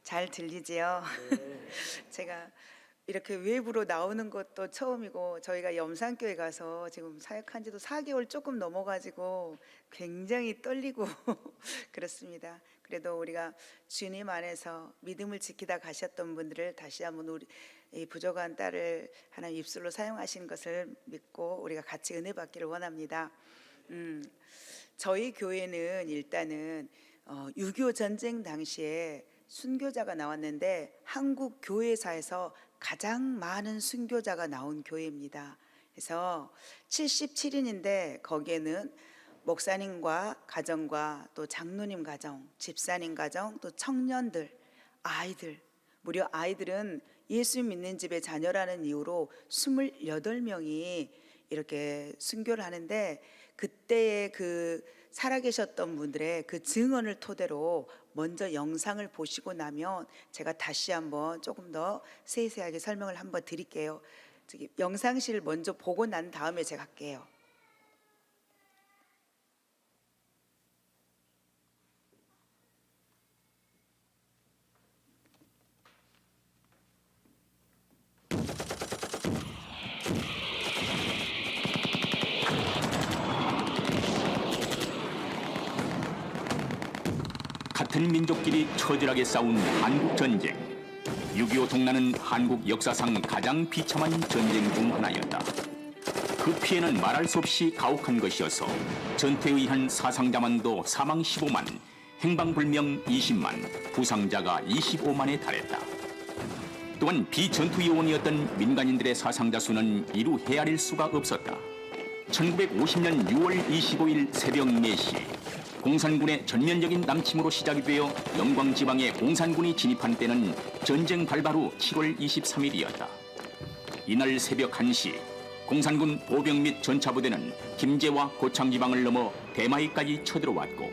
잘 들리지요? 네. 제가 이렇게 외부로 나오는 것도 처음이고 저희가 염산교회 가서 지금 사역한 지도 4개월 조금 넘어가지고 굉장히 떨리고 그렇습니다. 그래도 우리가 주님 안에서 믿음을 지키다 가셨던 분들을 다시 한번 우리 이 부족한 딸을 하나님 입술로 사용하신 것을 믿고 우리가 같이 은혜 받기를 원합니다. 저희 교회는 일단은 6.25 전쟁 당시에 순교자가 나왔는데 한국 교회사에서 가장 많은 순교자가 나온 교회입니다. 그래서 77인인데 거기에는 목사님과 가정과 또 장로님 가정, 집사님 가정, 또 청년들, 아이들, 무려 아이들은 예수 믿는 집의 자녀라는 이유로 28명이 이렇게 순교를 하는데 그때의 그 살아계셨던 분들의 그 증언을 토대로 먼저 영상을 보시고 나면 제가 다시 한번 조금 더 세세하게 설명을 한번 드릴게요. 영상실 먼저 보고 난 다음에 제가 할게요. 같은 민족끼리 처절하게 싸운 한국 전쟁. 6.25 동란은 한국 역사상 가장 비참한 전쟁 중 하나였다. 그 피해는 말할 수 없이 가혹한 것이어서 전투에 의한 사상자만도 사망 15만, 행방불명 20만, 부상자가 25만에 달했다. 또한 비전투 요원이었던 민간인들의 사상자 수는 이루 헤아릴 수가 없었다. 1950년 6월 25일 새벽 4시 공산군의 전면적인 남침으로 시작이 되어 영광지방에 공산군이 진입한 때는 전쟁 발발 후 7월 23일이었다. 이날 새벽 1시 공산군 보병 및 전차부대는 김제와 고창지방을 넘어 대마이까지 쳐들어왔고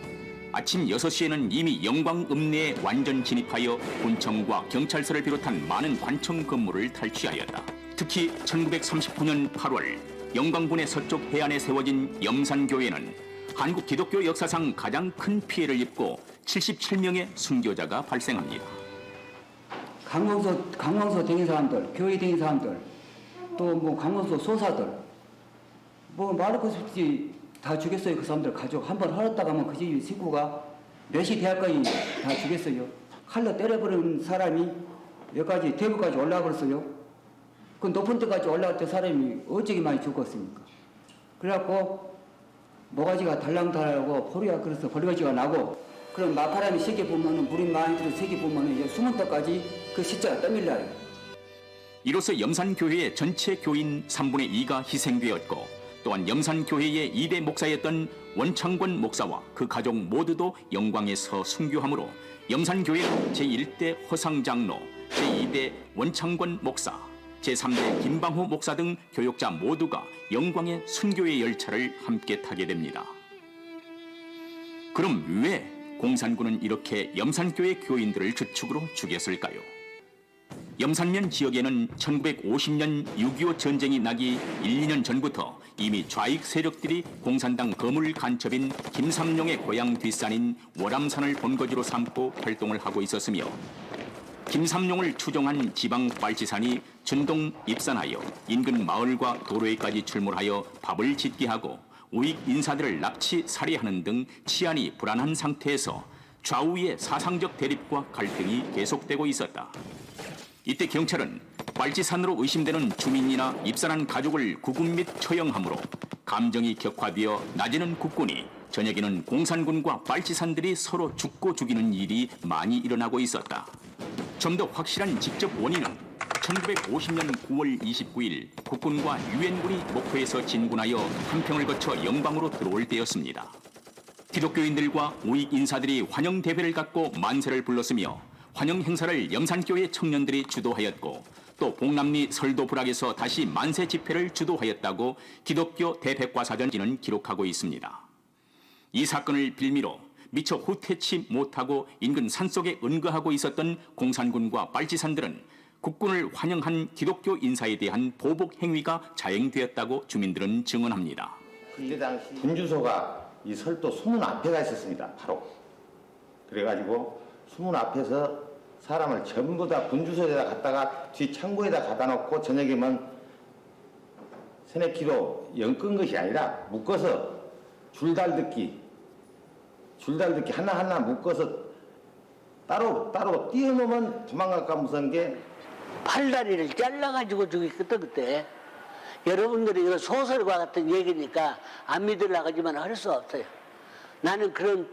아침 6시에는 이미 영광읍내에 완전 진입하여 군청과 경찰서를 비롯한 많은 관청 건물을 탈취하였다. 특히 1939년 8월 영광군의 서쪽 해안에 세워진 염산교회는 한국 기독교 역사상 가장 큰 피해를 입고 77명의 순교자가 발생합니다. 강원서 댕긴 사람들, 교회 댕긴 사람들, 또 뭐 강원서 소사들, 뭐 말할 것 없이 다 죽였어요. 그 사람들 가족 한 번 헐었다가 하면 그 집 식구가 몇이 대학까지 다 죽였어요. 칼로 때려버린 사람이 여기까지 대구까지 올라가버렸어요. 그 높은 데까지 올라갈 때 사람이 어쩌게 많이 죽었습니까? 그래갖고 모가지가 달랑달랑하고 포리가 그래서 벌거지가 나고 그런 마파람이 세게 보면은 물이 많이 들어 세게 보면은 숨은 데까지 그 십자가 떠밀려요. 이로써 염산교회의 전체 교인 3분의 2가 희생되었고 또한 염산교회의 2대 목사였던 원창권 목사와 그 가족 모두도 영광에서 순교함으로 염산교회는 제1대 허상장로, 제2대 원창권 목사, 제3대 김방호 목사 등 교역자 모두가 영광의 순교의 열차를 함께 타게 됩니다. 그럼 왜 공산군은 이렇게 염산교회 교인들을 주축으로 죽였을까요? 염산면 지역에는 1950년 6.25 전쟁이 나기 1, 2년 전부터 이미 좌익 세력들이 공산당 거물 간첩인 김삼룡의 고향 뒷산인 월암산을 본거지로 삼고 활동을 하고 있었으며 김삼룡을 추종한 지방 빨치산이 준동 입산하여 인근 마을과 도로에까지 출몰하여 밥을 짓게 하고 우익 인사들을 납치 살해하는 등 치안이 불안한 상태에서 좌우의 사상적 대립과 갈등이 계속되고 있었다. 이때 경찰은 빨치산으로 의심되는 주민이나 입산한 가족을 구금 및 처형하므로 감정이 격화되어 낮에는 국군이 저녁에는 공산군과 빨치산들이 서로 죽고 죽이는 일이 많이 일어나고 있었다. 좀 더 확실한 직접 원인은 1950년 9월 29일 국군과 유엔군이 목포에서 진군하여 한평을 거쳐 영광으로 들어올 때였습니다. 기독교인들과 우익 인사들이 환영 대회를 갖고 만세를 불렀으며 환영 행사를 염산교회 청년들이 주도하였고 또 봉남리 설도불악에서 다시 만세 집회를 주도하였다고 기독교 대백과사전지는 기록하고 있습니다. 이 사건을 빌미로 미처 후퇴치 못하고 인근 산속에 은거하고 있었던 공산군과 빨치산들은 국군을 환영한 기독교 인사에 대한 보복 행위가 자행되었다고 주민들은 증언합니다. 그때 당시 분주소가 이 설도 수문 앞에가 있었습니다. 바로. 그래가지고 수문 앞에서 사람을 전부 다 분주소에다 갖다가 뒤 창고에다 갖다 놓고 저녁이면 새내키로 엮은 것이 아니라 묶어서 줄달듣기 하나하나 묶어서 따로 띄워놓으면 도망갈까 무서운 게 팔다리를 잘라가지고 죽였거든 그때. 여러분들이 이거 소설과 같은 얘기니까 안 믿으려고 하지만 할 수 없어요. 나는 그런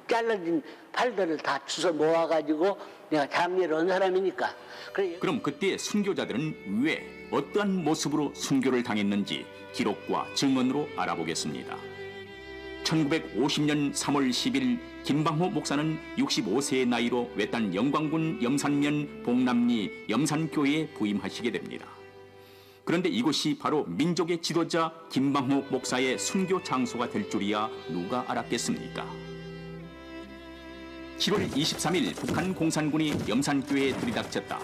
잘라진 팔들을 다 주워 모아가지고 내가 장례를 온 사람이니까. 그럼 그때 순교자들은 왜 어떠한 모습으로 순교를 당했는지 기록과 증언으로 알아보겠습니다. 1950년 3월 10일 김방호 목사는 65세의 나이로 외딴 영광군 염산면 봉남리 염산교회에 부임하시게 됩니다. 그런데 이곳이 바로 민족의 지도자 김방호 목사의 순교 장소가 될 줄이야 누가 알았겠습니까? 7월 23일 북한 공산군이 염산교회에 들이닥쳤다.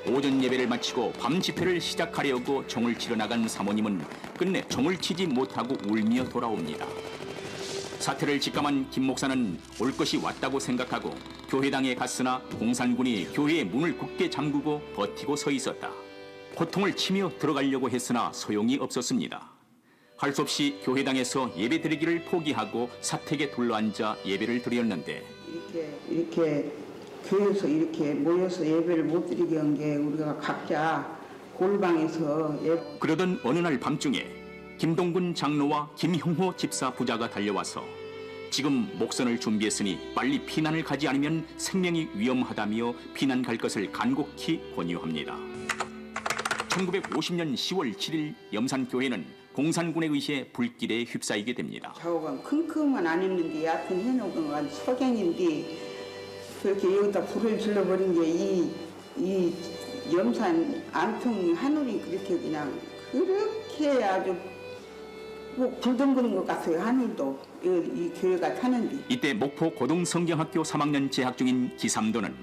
오전 예배를 마치고 밤 집회를 시작하려고 종을 치러 나간 사모님은 끝내 종을 치지 못하고 울며 돌아옵니다. 사태를 직감한 김 목사는 올 것이 왔다고 생각하고 교회당에 갔으나 공산군이 교회의 문을 굳게 잠그고 버티고 서 있었다. 고통을 치며 들어가려고 했으나 소용이 없었습니다. 할 수 없이 교회당에서 예배 드리기를 포기하고 사택에 둘러앉아 예배를 드렸는데 이렇게 교회에서 이렇게 모여서 예배를 못 드리게 한 게 우리가 각자 골방에서 그러던 어느 날 밤중에 김동군 장로와 김형호 집사 부자가 달려와서 지금 목선을 준비했으니 빨리 피난을 가지 않으면 생명이 위험하다며 피난 갈 것을 간곡히 권유합니다. 1950년 10월 7일 염산교회는 공산군에 의해 불길에 휩싸이게 됩니다. 좌우가 킁킁은 안 했는데 얕은 해놓은 건 석양인데 그렇게 여기다 불을 질러버린 게 이 염산 안통 하늘이 그렇게 그냥 그렇게 아주 뭐 굴덩거린 것 같아요. 하늘도 이 교회가 타는데. 이때 목포 고등성경학교 3학년 재학 중인 기삼도는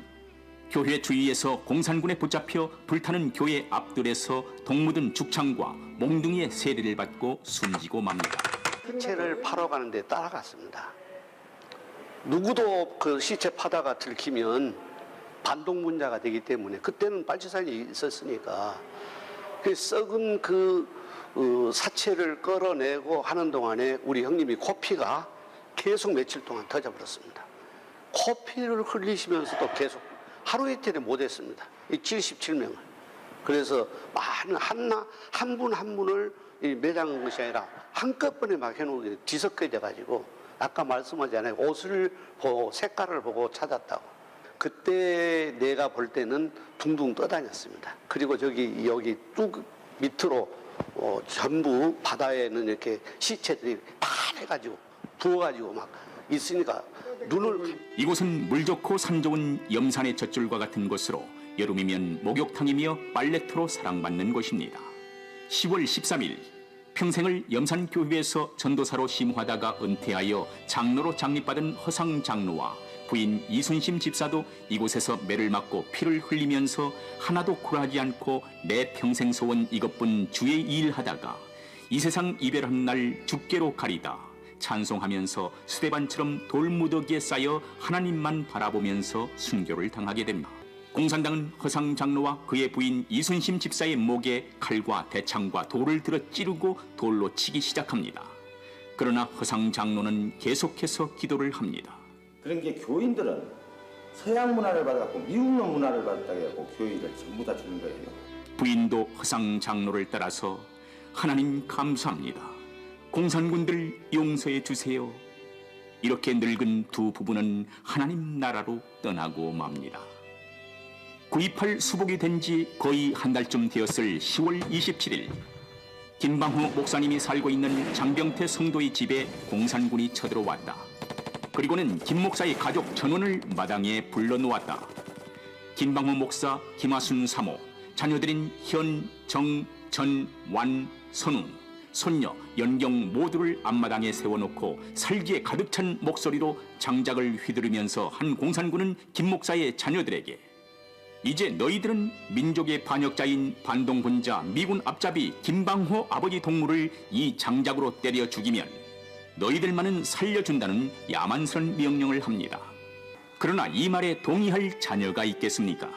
교회 주위에서 공산군에 붙잡혀 불타는 교회 앞들에서 동묻은 죽창과 몽둥이의 세례를 받고 숨지고 맙니다. 시체를 파러 가는데 따라갔습니다. 누구도 그 시체 파다가 들키면 반동분자가 되기 때문에 그때는 빨치산이 있었으니까 그 썩은 사체를 끌어내고 하는 동안에 우리 형님이 코피가 계속 며칠 동안 터져버렸습니다. 코피를 흘리시면서도 계속 하루 이틀에 못했습니다. 이 77명을. 그래서 많은 한 분 한 분을 매장한 것이 아니라 한꺼번에 막 해놓게 뒤섞여져 가지고 아까 말씀하잖아요. 옷을 보고 색깔을 보고 찾았다고. 그때 내가 볼 때는 둥둥 떠다녔습니다. 그리고 여기 뚝 밑으로 전부 바다에는 이렇게 시체들이 다 해가지고 부어가지고 막 있으니까 눈을. 이곳은 물 좋고 산 좋은 염산의 젖줄과 같은 곳으로 여름이면 목욕탕이며 빨래터로 사랑받는 곳입니다. 10월 13일 평생을 염산교회에서 전도사로 심호하다가 은퇴하여 장로로 장립받은 허상 장로와 부인 이순심 집사도 이곳에서 매를 맞고 피를 흘리면서 하나도 굴하지 않고 내 평생 소원 이것뿐 주의 일 하다가 이 세상 이별한 날 죽게로 가리다 찬송하면서 수레반처럼 돌무더기에 쌓여 하나님만 바라보면서 순교를 당하게 됩니다. 공산당은 허상 장로와 그의 부인 이순심 집사의 목에 칼과 대창과 돌을 들어 찌르고 돌로 치기 시작합니다. 그러나 허상 장로는 계속해서 기도를 합니다. 그런 게 교인들은 서양 문화를 받았고 미국 문화를 받았다고 해서 교회를 전부 다 주는 거예요. 부인도 허상 장로를 따라서 하나님 감사합니다. 공산군들 용서해 주세요. 이렇게 늙은 두 부부는 하나님 나라로 떠나고 맙니다. 9.28 수복이 된 지 거의 한 달쯤 되었을 10월 27일 김방호 목사님이 살고 있는 장병태 성도의 집에 공산군이 쳐들어왔다. 그리고는 김 목사의 가족 전원을 마당에 불러놓았다. 김방호 목사, 김하순 사모, 자녀들인 현, 정, 전, 완, 선웅, 손녀, 연경 모두를 앞마당에 세워놓고 살기에 가득 찬 목소리로 장작을 휘두르면서 한 공산군은 김 목사의 자녀들에게 이제 너희들은 민족의 반역자인 반동분자 미군 앞잡이 김방호 아버지 동무를 이 장작으로 때려 죽이면 너희들만은 살려준다는 야만스런 명령을 합니다. 그러나 이 말에 동의할 자녀가 있겠습니까?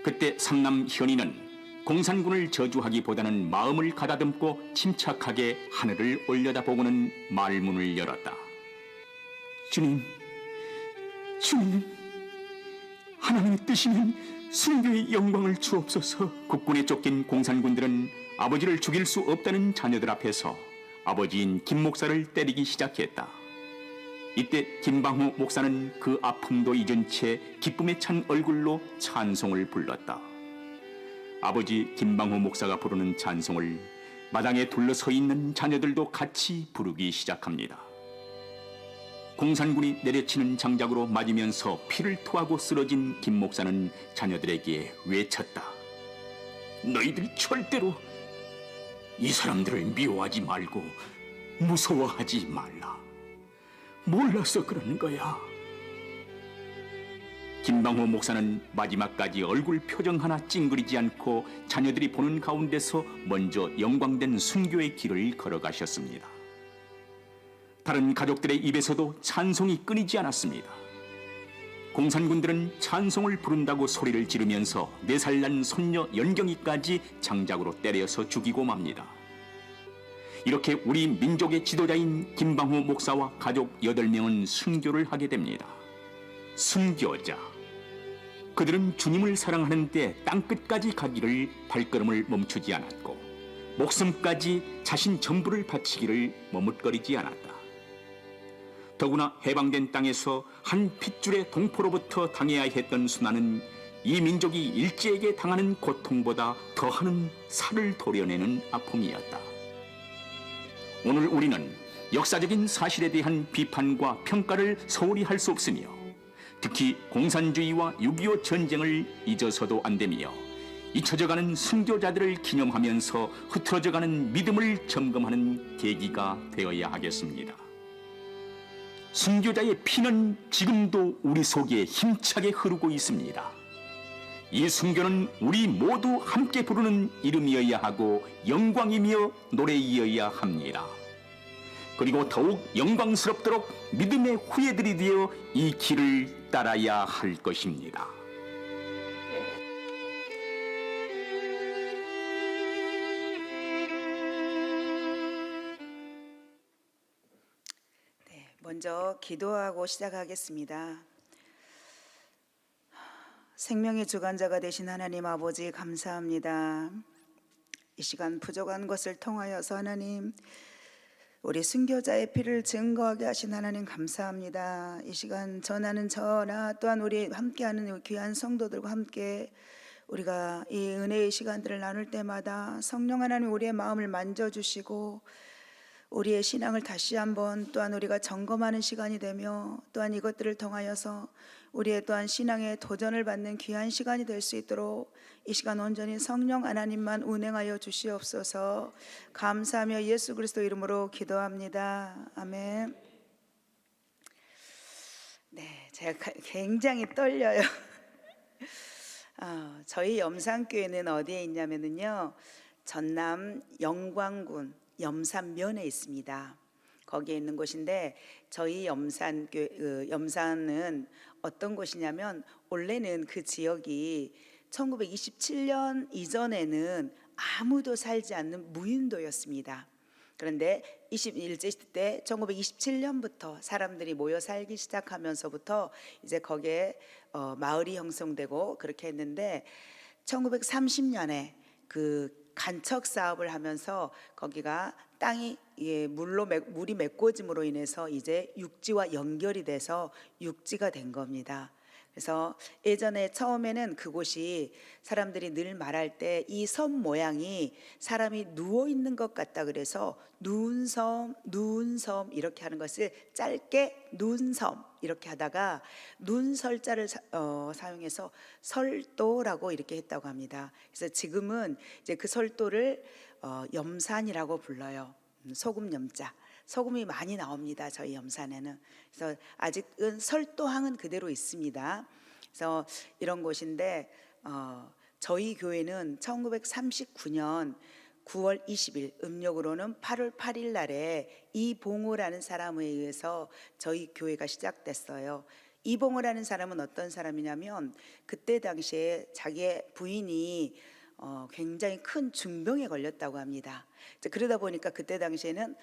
그때 삼남 현이는 공산군을 저주하기보다는 마음을 가다듬고 침착하게 하늘을 올려다보고는 말문을 열었다. 주님, 주님, 하나님의 뜻이면 순교의 영광을 주옵소서. 국군에 쫓긴 공산군들은 아버지를 죽일 수 없다는 자녀들 앞에서 아버지인 김 목사를 때리기 시작했다. 이때 김방호 목사는 그 아픔도 잊은 채 기쁨에 찬 얼굴로 찬송을 불렀다. 아버지 김방호 목사가 부르는 찬송을 마당에 둘러서 있는 자녀들도 같이 부르기 시작합니다. 공산군이 내려치는 장작으로 맞으면서 피를 토하고 쓰러진 김 목사는 자녀들에게 외쳤다. 너희들 절대로 이 사람들을 미워하지 말고 무서워하지 말라. 몰라서 그러는 거야. 김방호 목사는 마지막까지 얼굴 표정 하나 찡그리지 않고 자녀들이 보는 가운데서 먼저 영광된 순교의 길을 걸어가셨습니다. 다른 가족들의 입에서도 찬송이 끊이지 않았습니다. 공산군들은 찬송을 부른다고 소리를 지르면서 4살 난 손녀 연경이까지 장작으로 때려서 죽이고 맙니다. 이렇게 우리 민족의 지도자인 김방호 목사와 가족 8명은 순교를 하게 됩니다. 순교자. 그들은 주님을 사랑하는데 땅끝까지 가기를 발걸음을 멈추지 않았고 목숨까지 자신 전부를 바치기를 머뭇거리지 않았다. 더구나 해방된 땅에서 한 핏줄의 동포로부터 당해야 했던 순환은 이 민족이 일제에게 당하는 고통보다 더하는 살을 도려내는 아픔이었다. 오늘 우리는 역사적인 사실에 대한 비판과 평가를 소홀히 할 수 없으며 특히 공산주의와 6.25 전쟁을 잊어서도 안 되며 잊혀져가는 순교자들을 기념하면서 흐트러져가는 믿음을 점검하는 계기가 되어야 하겠습니다. 순교자의 피는 지금도 우리 속에 힘차게 흐르고 있습니다. 이 순교는 우리 모두 함께 부르는 이름이어야 하고 영광이며 노래이어야 합니다. 그리고 더욱 영광스럽도록 믿음의 후예들이 되어 이 길을 따라야 할 것입니다. 먼저 기도하고 시작하겠습니다. 생명의 주관자가 되신 하나님 아버지 감사합니다. 이 시간 부족한 것을 통하여서 하나님 우리 순교자의 피를 증거하게 하신 하나님 감사합니다. 이 시간 전하는 저나 또한 우리 함께하는 귀한 성도들과 함께 우리가 이 은혜의 시간들을 나눌 때마다 성령 하나님 우리의 마음을 만져주시고 우리의 신앙을 다시 한번 또한 우리가 점검하는 시간이 되며 또한 이것들을 통하여서 우리의 또한 신앙의 도전을 받는 귀한 시간이 될 수 있도록 이 시간 온전히 성령 하나님만 운행하여 주시옵소서. 감사하며 예수 그리스도 이름으로 기도합니다. 아멘. 네, 제가 굉장히 떨려요. 저희 염산교회는 어디에 있냐면요, 전남 영광군 염산면에 있습니다. 거기에 있는 곳인데 저희 염산은 어떤 곳이냐면 원래는 그 지역이 1927년 이전에는 아무도 살지 않는 무인도였습니다. 그런데 21세기 때 1927년부터 사람들이 모여 살기 시작하면서부터 이제 거기에 마을이 형성되고 그렇게 했는데 1930년에 그 간척 사업을 하면서 거기가 땅이 물이 메꿔짐으로 인해서 이제 육지와 연결이 돼서 육지가 된 겁니다. 그래서 예전에 처음에는 그곳이 사람들이 늘 말할 때 이 섬 모양이 사람이 누워 있는 것 같다 그래서 누운섬 이렇게 하는 것을 짧게 눈섬 이렇게 하다가 눈설자를 사용해서 설도라고 이렇게 했다고 합니다. 그래서 지금은 이제 그 설도를 염산이라고 불러요. 소금 염자. 소금이 많이 나옵니다. 저희 염산에는. 그래서 아직은 설도항은 그대로 있습니다. 그래서 이런 곳인데 저희 교회는 1939년 9월 20일 음력으로는 8월 8일 날에 이봉호라는 사람에 의해서 저희 교회가 시작됐어요. 이봉을 하는 사람은 어떤 사람이냐면 그때 당시에 자기의 부인이 굉장히 큰 중병에 걸렸다고 합니다. 이제 그러다 보니까 그때 당시에는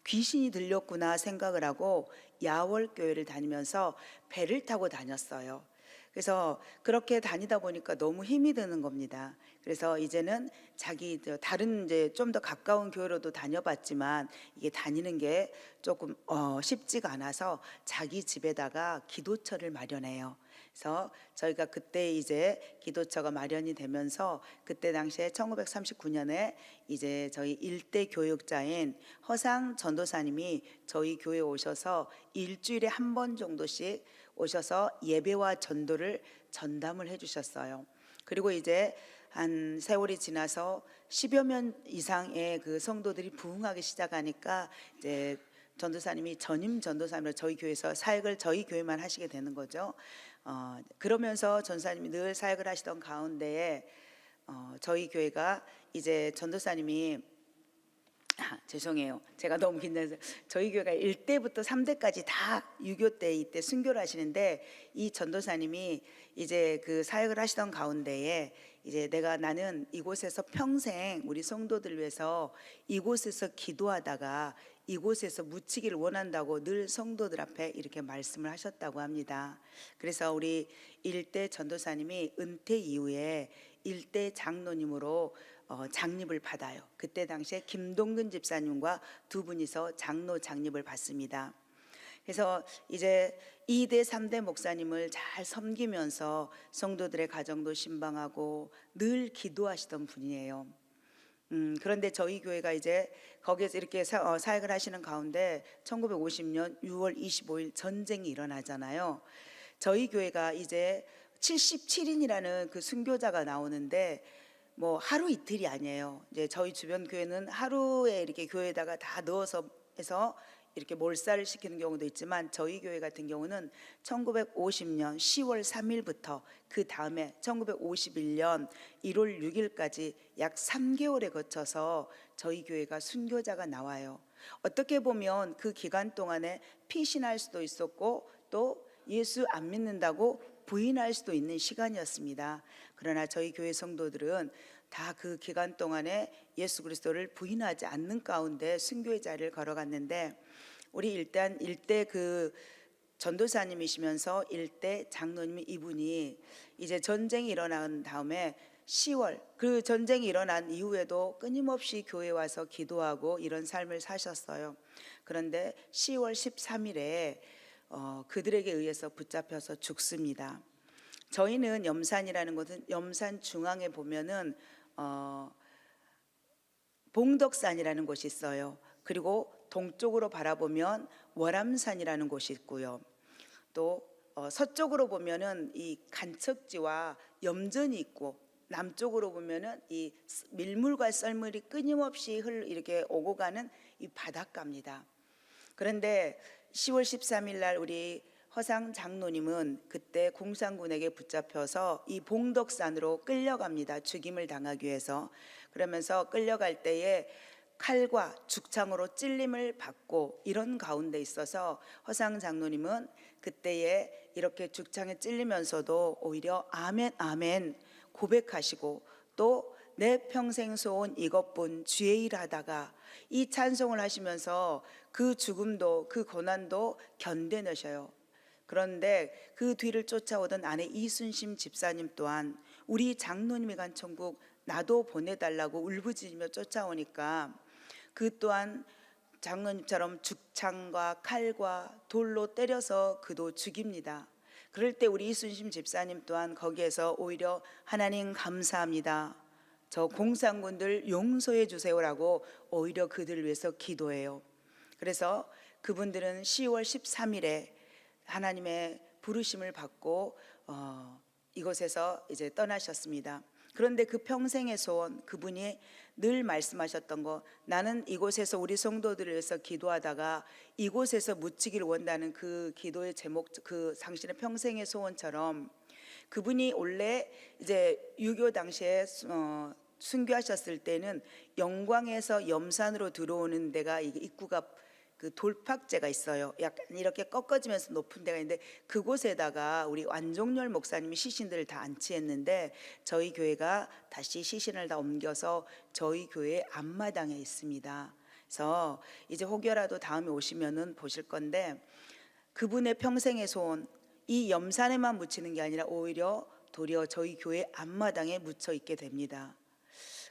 귀신이 들렸구나 생각을 하고 야월교회를 다니면서 배를 타고 다녔어요. 그래서 그렇게 다니다 보니까 너무 힘이 드는 겁니다. 그래서 이제는 자기 다른 이제 좀 더 가까운 교회로도 다녀봤지만 이게 다니는 게 조금 쉽지가 않아서 자기 집에다가 기도처를 마련해요. 그래서 저희가 그때 이제 기도처가 마련이 되면서 그때 당시에 1939년에 이제 저희 일대 교육자인 허상 전도사님이 저희 교회에 오셔서 일주일에 한 번 정도씩 오셔서 예배와 전도를 전담을 해주셨어요. 그리고 이제 한 세월이 지나서 10여 년 이상의 그 성도들이 부흥하기 시작하니까 이제 전도사님이 전임 전도사님으로 저희 교회에서 사역을 저희 교회만 하시게 되는 거죠. 그러면서 전사님이 늘 사역을 하시던 가운데에 저희 교회가 이제 전도사님이 죄송해요. 제가 너무 긴장해서 저희 교회가 1대부터 3대까지 다 유교 때 이때 순교를 하시는데 이 전도사님이 이제 그 사역을 하시던 가운데에 이제 나는 이곳에서 평생 우리 성도들 위해서 이곳에서 기도하다가 이곳에서 묻히기를 원한다고 늘 성도들 앞에 이렇게 말씀을 하셨다고 합니다. 그래서 우리 1대 전도사님이 은퇴 이후에 1대 장로님으로 장립을 받아요. 그때 당시에 김동근 집사님과 두 분이서 장로 장립을 받습니다. 그래서 이제 2대 3대 목사님을 잘 섬기면서 성도들의 가정도 신방하고 늘 기도하시던 분이에요. 그런데 저희 교회가 이제 거기에서 이렇게 사역을 하시는 가운데 1950년 6월 25일 전쟁이 일어나잖아요. 저희 교회가 이제 77인이라는 그 순교자가 나오는데 뭐 하루 이틀이 아니에요. 이제 저희 주변 교회는 하루에 이렇게 교회에다가 다 넣어서 해서 이렇게 몰살을 시키는 경우도 있지만 저희 교회 같은 경우는 1950년 10월 3일부터 그 다음에 1951년 1월 6일까지 약 3개월에 거쳐서 저희 교회가 순교자가 나와요. 어떻게 보면 그 기간 동안에 피신할 수도 있었고 또 예수 안 믿는다고 부인할 수도 있는 시간이었습니다. 그러나 저희 교회 성도들은 다 그 기간 동안에 예수 그리스도를 부인하지 않는 가운데 순교의 자리를 걸어갔는데 우리 일단 일대 그 전도사님이시면서 일대 장로님이 이분이 이제 전쟁이 일어난 다음에 10월 그 전쟁이 일어난 이후에도 끊임없이 교회에 와서 기도하고 이런 삶을 사셨어요. 그런데 10월 13일에 그들에게 의해서 붙잡혀서 죽습니다. 저희는 염산이라는 곳은 염산 중앙에 보면은 봉덕산이라는 곳이 있어요. 그리고 동쪽으로 바라보면 월암산이라는 곳이 있고요. 또 서쪽으로 보면은 이 간척지와 염전이 있고 남쪽으로 보면은 이 밀물과 썰물이 끊임없이 이렇게 오고 가는 이 바닷가입니다. 그런데 10월 13일 날 우리 허상 장로님은 그때 공산군에게 붙잡혀서 이 봉덕산으로 끌려갑니다. 죽임을 당하기 위해서. 그러면서 끌려갈 때에 칼과 죽창으로 찔림을 받고 이런 가운데 있어서 허상 장로님은 그때에 이렇게 죽창에 찔리면서도 오히려 아멘 아멘 고백하시고 또 내 평생 소원 이것뿐 주의 일 하다가 이 찬송을 하시면서 그 죽음도 그 고난도 견뎌내셔요. 그런데 그 뒤를 쫓아오던 아내 이순심 집사님 또한 우리 장로님이 간 천국 나도 보내달라고 울부짖으며 쫓아오니까 그 또한 장로님처럼 죽창과 칼과 돌로 때려서 그도 죽입니다. 그럴 때 우리 이순심 집사님 또한 거기에서 오히려 하나님 감사합니다. 저 공산군들 용서해 주세요라고 오히려 그들을 위해서 기도해요. 그래서 그분들은 10월 13일에 하나님의 부르심을 받고 이곳에서 이제 떠나셨습니다. 그런데 그 평생의 소원, 그분이 늘 말씀하셨던 거, 나는 이곳에서 우리 성도들을 위해서 기도하다가 이곳에서 묻히기를 원하는 그 기도의 제목, 그 당신의 평생의 소원처럼 그분이 원래 이제 유교 당시에 순교하셨을 때는 영광에서 염산으로 들어오는 데가 입구가 그 돌팍재가 있어요. 약간 이렇게 꺾어지면서 높은 데가 있는데 그곳에다가 우리 완종열 목사님이 시신들을 다 안치했는데 저희 교회가 다시 시신을 다 옮겨서 저희 교회 앞마당에 있습니다. 그래서 이제 혹여라도 다음에 오시면은 보실 건데 그분의 평생의 소원 이 염산에만 묻히는 게 아니라 오히려 도리어 저희 교회 앞마당에 묻혀 있게 됩니다.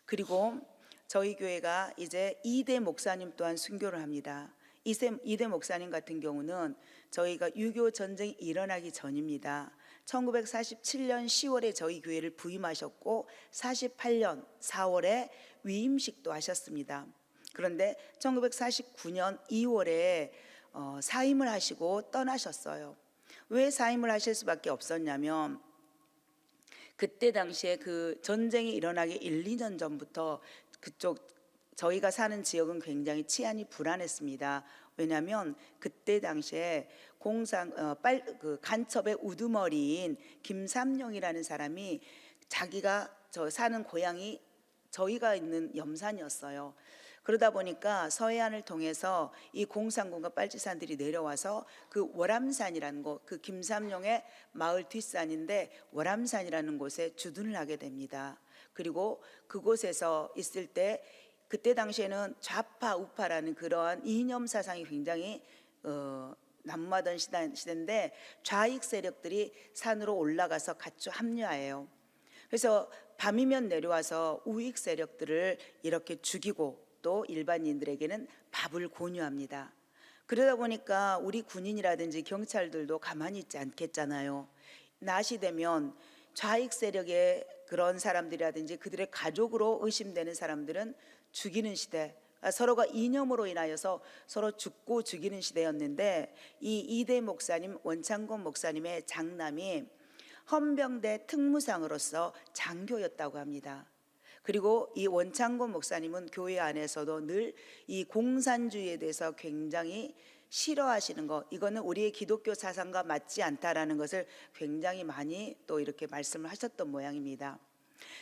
그리고 저희 교회가 이제 이대 목사님 또한 순교를 합니다. 이대 목사님 같은 경우는 저희가 6.25 전쟁이 일어나기 전입니다. 1947년 10월에 저희 교회를 부임하셨고 48년 4월에 위임식도 하셨습니다. 그런데 1949년 2월에 사임을 하시고 떠나셨어요. 왜 사임을 하실 수밖에 없었냐면 그때 당시에 그 전쟁이 일어나기 1, 2년 전부터 그쪽 저희가 사는 지역은 굉장히 치안이 불안했습니다. 왜냐하면 그때 당시에 간첩의 우두머리인 김삼룡이라는 사람이 자기가 저 사는 고향이 저희가 있는 염산이었어요. 그러다 보니까 서해안을 통해서 이 공산군과 빨치산들이 내려와서 그 월암산이라는 곳, 그 김삼룡의 마을 뒷산인데 월암산이라는 곳에 주둔을 하게 됩니다. 그리고 그곳에서 있을 때 그때 당시에는 좌파 우파라는 그러한 이념 사상이 굉장히 난무하던 시대인데 좌익 세력들이 산으로 올라가서 같이 합류해요. 그래서 밤이면 내려와서 우익 세력들을 이렇게 죽이고 또 일반인들에게는 밥을 공유합니다. 그러다 보니까 우리 군인이라든지 경찰들도 가만히 있지 않겠잖아요. 낮이 되면 좌익 세력의 그런 사람들이라든지 그들의 가족으로 의심되는 사람들은 죽이는 시대, 서로가 이념으로 인하여서 서로 죽고 죽이는 시대였는데 이 이대 목사님, 원창곤 목사님의 장남이 헌병대 특무상으로서 장교였다고 합니다. 그리고 이 원창곤 목사님은 교회 안에서도 늘 이 공산주의에 대해서 굉장히 싫어하시는 것, 이거는 우리의 기독교 사상과 맞지 않다라는 것을 굉장히 많이 또 이렇게 말씀을 하셨던 모양입니다.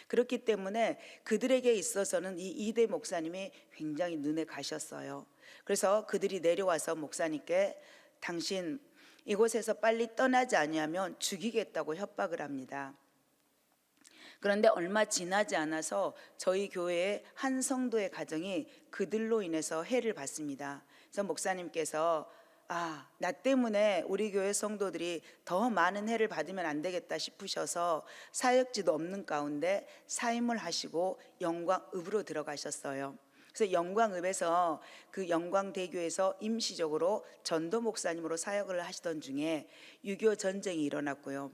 그렇기 때문에 그들에게 있어서는 이 이대 목사님이 굉장히 눈에 가셨어요. 그래서 그들이 내려와서 목사님께 당신 이곳에서 빨리 떠나지 아니하면 죽이겠다고 협박을 합니다. 그런데 얼마 지나지 않아서 저희 교회의 한 성도의 가정이 그들로 인해서 해를 받습니다. 그래서 목사님께서 나 때문에 우리 교회 성도들이 더 많은 해를 받으면 안 되겠다 싶으셔서 사역지도 없는 가운데 사임을 하시고 영광읍으로 들어가셨어요. 그래서 영광읍에서 그 영광대교에서 임시적으로 전도 목사님으로 사역을 하시던 중에 6.25 전쟁이 일어났고요.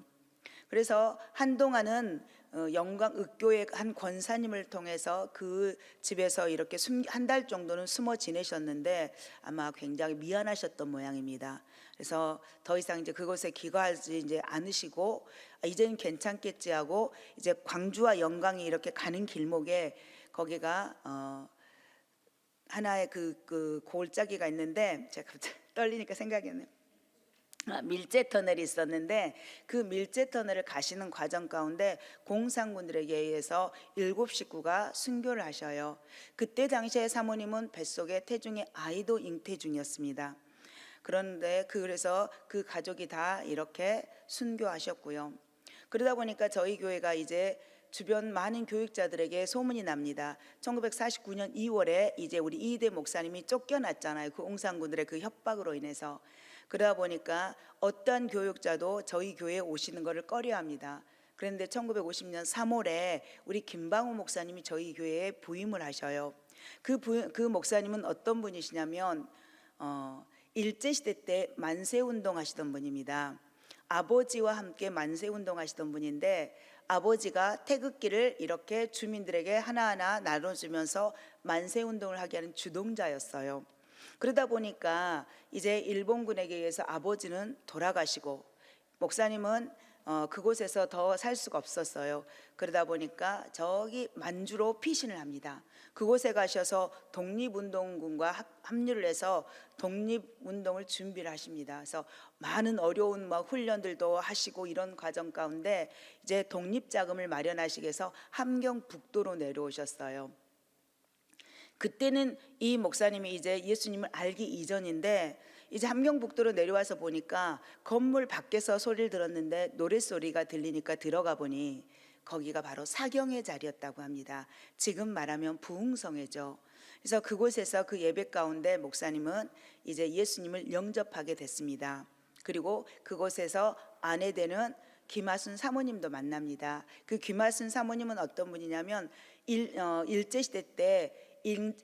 그래서 한동안은 영광읍교회 한 권사님을 통해서 그 집에서 이렇게 한 달 정도는 숨어 지내셨는데 아마 굉장히 미안하셨던 모양입니다. 그래서 더 이상 이제 그곳에 기거하지 이제 않으시고 이제는 괜찮겠지 하고 이제 광주와 영광이 이렇게 가는 길목에 거기가 하나의 그 골짜기가 있는데 제가 갑자기 떨리니까 생각이 나네요. 밀제 터널이 있었는데 그 밀제 터널을 가시는 과정 가운데 공산군들에게 의해서 7식구가 순교를 하셔요. 그때 당시에 사모님은 뱃속에 태중의 아이도 잉태 중이었습니다. 그런데 그래서 그 가족이 다 이렇게 순교하셨고요. 그러다 보니까 저희 교회가 이제 주변 많은 교육자들에게 소문이 납니다. 1949년 2월에 이제 우리 이대 목사님이 쫓겨났잖아요. 그 공산군들의 그 협박으로 인해서. 그러다 보니까 어떤 교육자도 저희 교회에 오시는 것을 꺼려합니다. 그런데 1950년 3월에 우리 김방우 목사님이 저희 교회에 부임을 하셔요. 그 목사님은 어떤 분이시냐면 일제시대 때 만세운동 하시던 분입니다. 아버지와 함께 만세운동 하시던 분인데 아버지가 태극기를 이렇게 주민들에게 하나하나 나눠주면서 만세운동을 하게 하는 주동자였어요. 그러다 보니까 이제 일본군에게 의해서 아버지는 돌아가시고 목사님은 그곳에서 더 살 수가 없었어요. 그러다 보니까 저기 만주로 피신을 합니다. 그곳에 가셔서 독립운동군과 합류를 해서 독립운동을 준비를 하십니다. 그래서 많은 어려운 훈련들도 하시고 이런 과정 가운데 이제 독립자금을 마련하시기 위해서 함경북도로 내려오셨어요. 그때는 이 목사님이 이제 예수님을 알기 이전인데 이제 함경북도로 내려와서 보니까 건물 밖에서 소리를 들었는데 노랫소리가 들리니까 들어가 보니 거기가 바로 사경의 자리였다고 합니다. 지금 말하면 부흥성회죠. 그래서 그곳에서 그 예배 가운데 목사님은 이제 예수님을 영접하게 됐습니다. 그리고 그곳에서 아내 되는 김하순 사모님도 만납니다. 그 김하순 사모님은 어떤 분이냐면 일제시대 때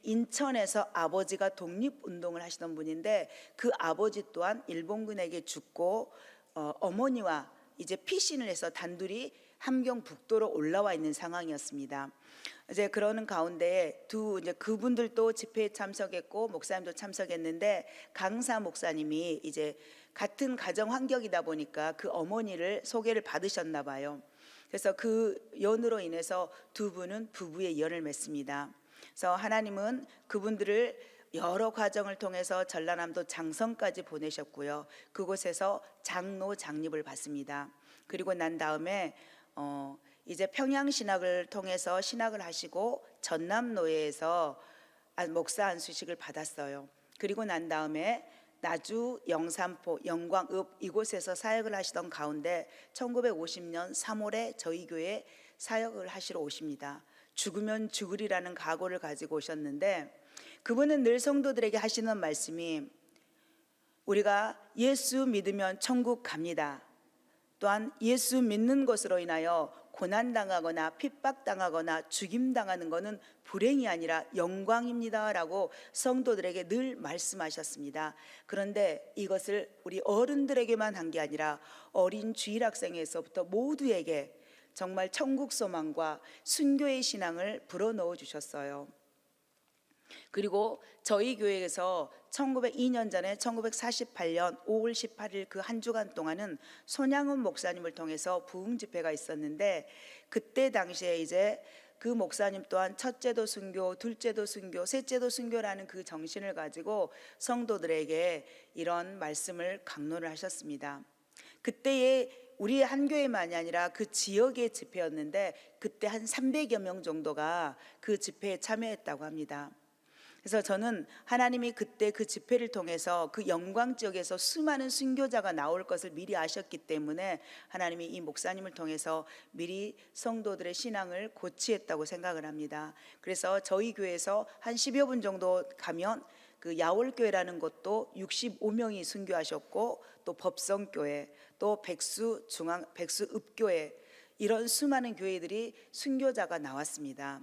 인천에서 아버지가 독립운동을 하시던 분인데 그 아버지 또한 일본군에게 죽고 어머니와 이제 피신을 해서 단둘이 함경북도로 올라와 있는 상황이었습니다. 이제 그러는 가운데 이제 그분들도 집회에 참석했고 목사님도 참석했는데 강사 목사님이 이제 같은 가정 환경이다 보니까 그 어머니를 소개를 받으셨나 봐요. 그래서 그 연으로 인해서 두 분은 부부의 연을 맺습니다. 그래서 하나님은 그분들을 여러 과정을 통해서 전라남도 장성까지 보내셨고요. 그곳에서 장로 장립을 받습니다. 그리고 난 다음에 이제 평양신학을 통해서 신학을 하시고 전남노예에서 목사 안수식을 받았어요. 그리고 난 다음에 나주, 영산포, 영광읍 이곳에서 사역을 하시던 가운데 1950년 3월에 저희 교회에 사역을 하시러 오십니다. 죽으면 죽으리라는 각오를 가지고 오셨는데 그분은 늘 성도들에게 하시는 말씀이 우리가 예수 믿으면 천국 갑니다. 또한 예수 믿는 것으로 인하여 고난당하거나 핍박당하거나 죽임당하는 것은 불행이 아니라 영광입니다 라고 성도들에게 늘 말씀하셨습니다. 그런데 이것을 우리 어른들에게만 한 게 아니라 어린 주일학생에서부터 모두에게 정말 천국 소망과 순교의 신앙을 불어넣어 주셨어요. 그리고 저희 교회에서 1902년 전에 1948년 5월 18일 그 한 주간 동안은 손양훈 목사님을 통해서 부흥 집회가 있었는데 그때 당시에 이제 그 목사님 또한 첫째도 순교, 둘째도 순교, 셋째도 순교라는 그 정신을 가지고 성도들에게 이런 말씀을 강론을 하셨습니다. 그때에 우리 한 교회만이 아니라 그 지역의 집회였는데 그때 한 300여 명 정도가 그 집회에 참여했다고 합니다. 그래서 저는 하나님이 그때 그 집회를 통해서 그 영광 지역에서 수많은 순교자가 나올 것을 미리 아셨기 때문에 하나님이 이 목사님을 통해서 미리 성도들의 신앙을 고치했다고 생각을 합니다. 그래서 저희 교회에서 한 10여 분 정도 가면 그 야월교회라는 곳도 65명이 순교하셨고 또 법성교회 또 백수읍교회 이런 수많은 교회들이 순교자가 나왔습니다.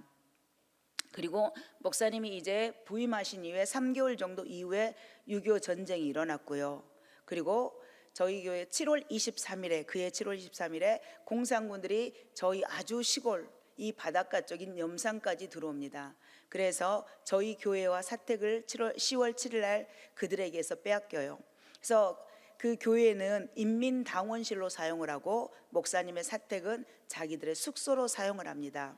그리고 목사님이 이제 부임하신 이후에 3개월 정도 이후에 6.25 전쟁이 일어났고요. 그리고 저희 교회 7월 23일에 그해 7월 23일에 공산군들이 저희 아주 시골 이 바닷가 쪽인 염산까지 들어옵니다. 그래서 저희 교회와 사택을 10월 7일 날 그들에게서 빼앗겨요. 그래서 그 교회는 인민당원실로 사용을 하고 목사님의 사택은 자기들의 숙소로 사용을 합니다.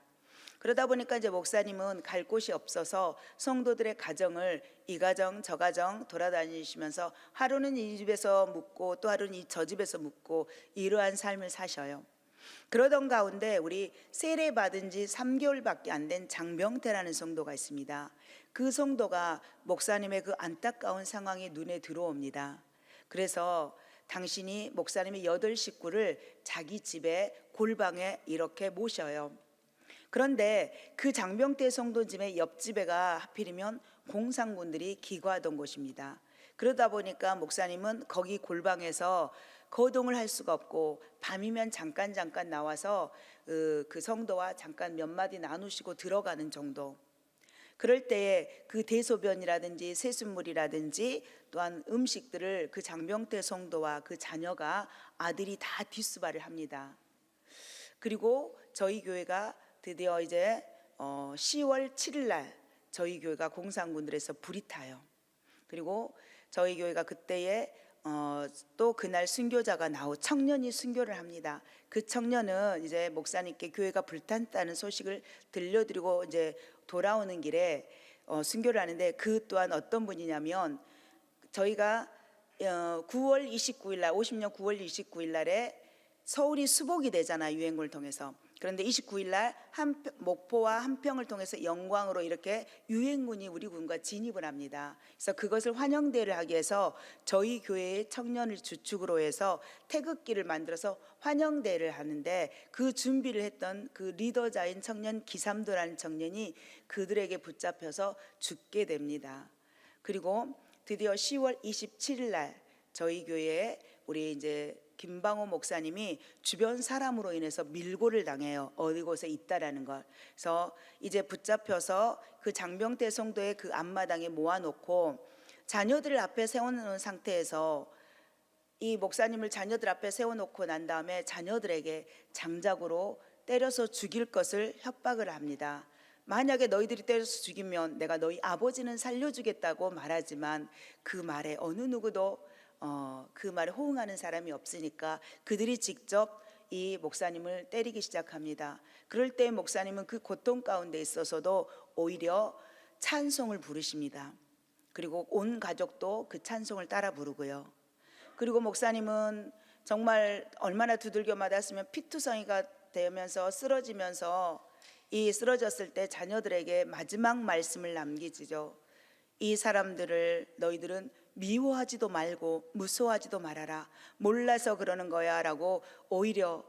그러다 보니까 이제 목사님은 갈 곳이 없어서 성도들의 가정을 이 가정 저 가정 돌아다니시면서 하루는 이 집에서 묵고 또 하루는 저 집에서 묵고 이러한 삶을 사셔요. 그러던 가운데 우리 세례 받은 지 3개월밖에 안 된 장병태라는 성도가 있습니다. 그 성도가 목사님의 그 안타까운 상황이 눈에 들어옵니다. 그래서 당신이 목사님의 8 식구를 자기 집에 골방에 이렇게 모셔요. 그런데 그 장병태 성도 집의 옆집에가 하필이면 공산군들이 기거하던 곳입니다. 그러다 보니까 목사님은 거기 골방에서 거동을 할 수가 없고 밤이면 잠깐 나와서 그 성도와 잠깐 몇 마디 나누시고 들어가는 정도. 그럴 때에 그 대소변이라든지 세숫물이라든지 또한 음식들을 그 장병태 성도와 그 자녀가 아들이 다 뒷수발을 합니다. 그리고 저희 교회가 드디어 이제 10월 7일 날 저희 교회가 공산군들에서 불이 타요. 그리고 저희 교회가 그때에 또 그날 순교자가 청년이 순교를 합니다. 그 청년은 이제 목사님께 교회가 불탔다는 소식을 들려드리고 이제 돌아오는 길에 순교를 하는데 그 또한 어떤 분이냐면 저희가 9월 29일 날 50년 9월 29일 날에 서울이 수복이 되잖아요. 유행군을 통해서. 그런데 29일 날 목포와 한평을 통해서 영광으로 이렇게 유행군이 우리 군과 진입을 합니다. 그래서 그것을 환영대회를 하기 위해서 저희 교회의 청년을 주축으로 해서 태극기를 만들어서 환영대회를 하는데 그 준비를 했던 그 리더자인 청년 기삼도라는 청년이 그들에게 붙잡혀서 죽게 됩니다. 그리고 드디어 10월 27일 날 저희 교회에 우리 이제 김방호 목사님이 주변 사람으로 인해서 밀고를 당해요. 어디 곳에 있다라는 걸. 그래서 이제 붙잡혀서 그 장병태 성도의 그 앞마당에 모아놓고 자녀들을 앞에 세워놓은 상태에서 이 목사님을 자녀들 앞에 세워놓고 난 다음에 자녀들에게 장작으로 때려서 죽일 것을 협박을 합니다. 만약에 너희들이 때려서 죽이면 내가 너희 아버지는 살려주겠다고 말하지만 그 말에 어느 누구도 그 말에 호응하는 사람이 없으니까 그들이 직접 이 목사님을 때리기 시작합니다. 그럴 때 목사님은 그 고통 가운데 있어서도 오히려 찬송을 부르십니다. 그리고 온 가족도 그 찬송을 따라 부르고요. 그리고 목사님은 정말 얼마나 두들겨 맞았으면 피투성이가 되면서 쓰러지면서 이 쓰러졌을 때 자녀들에게 마지막 말씀을 남기지죠. 이 사람들을 너희들은 미워하지도 말고 무서워하지도 말아라. 몰라서 그러는 거야 라고 오히려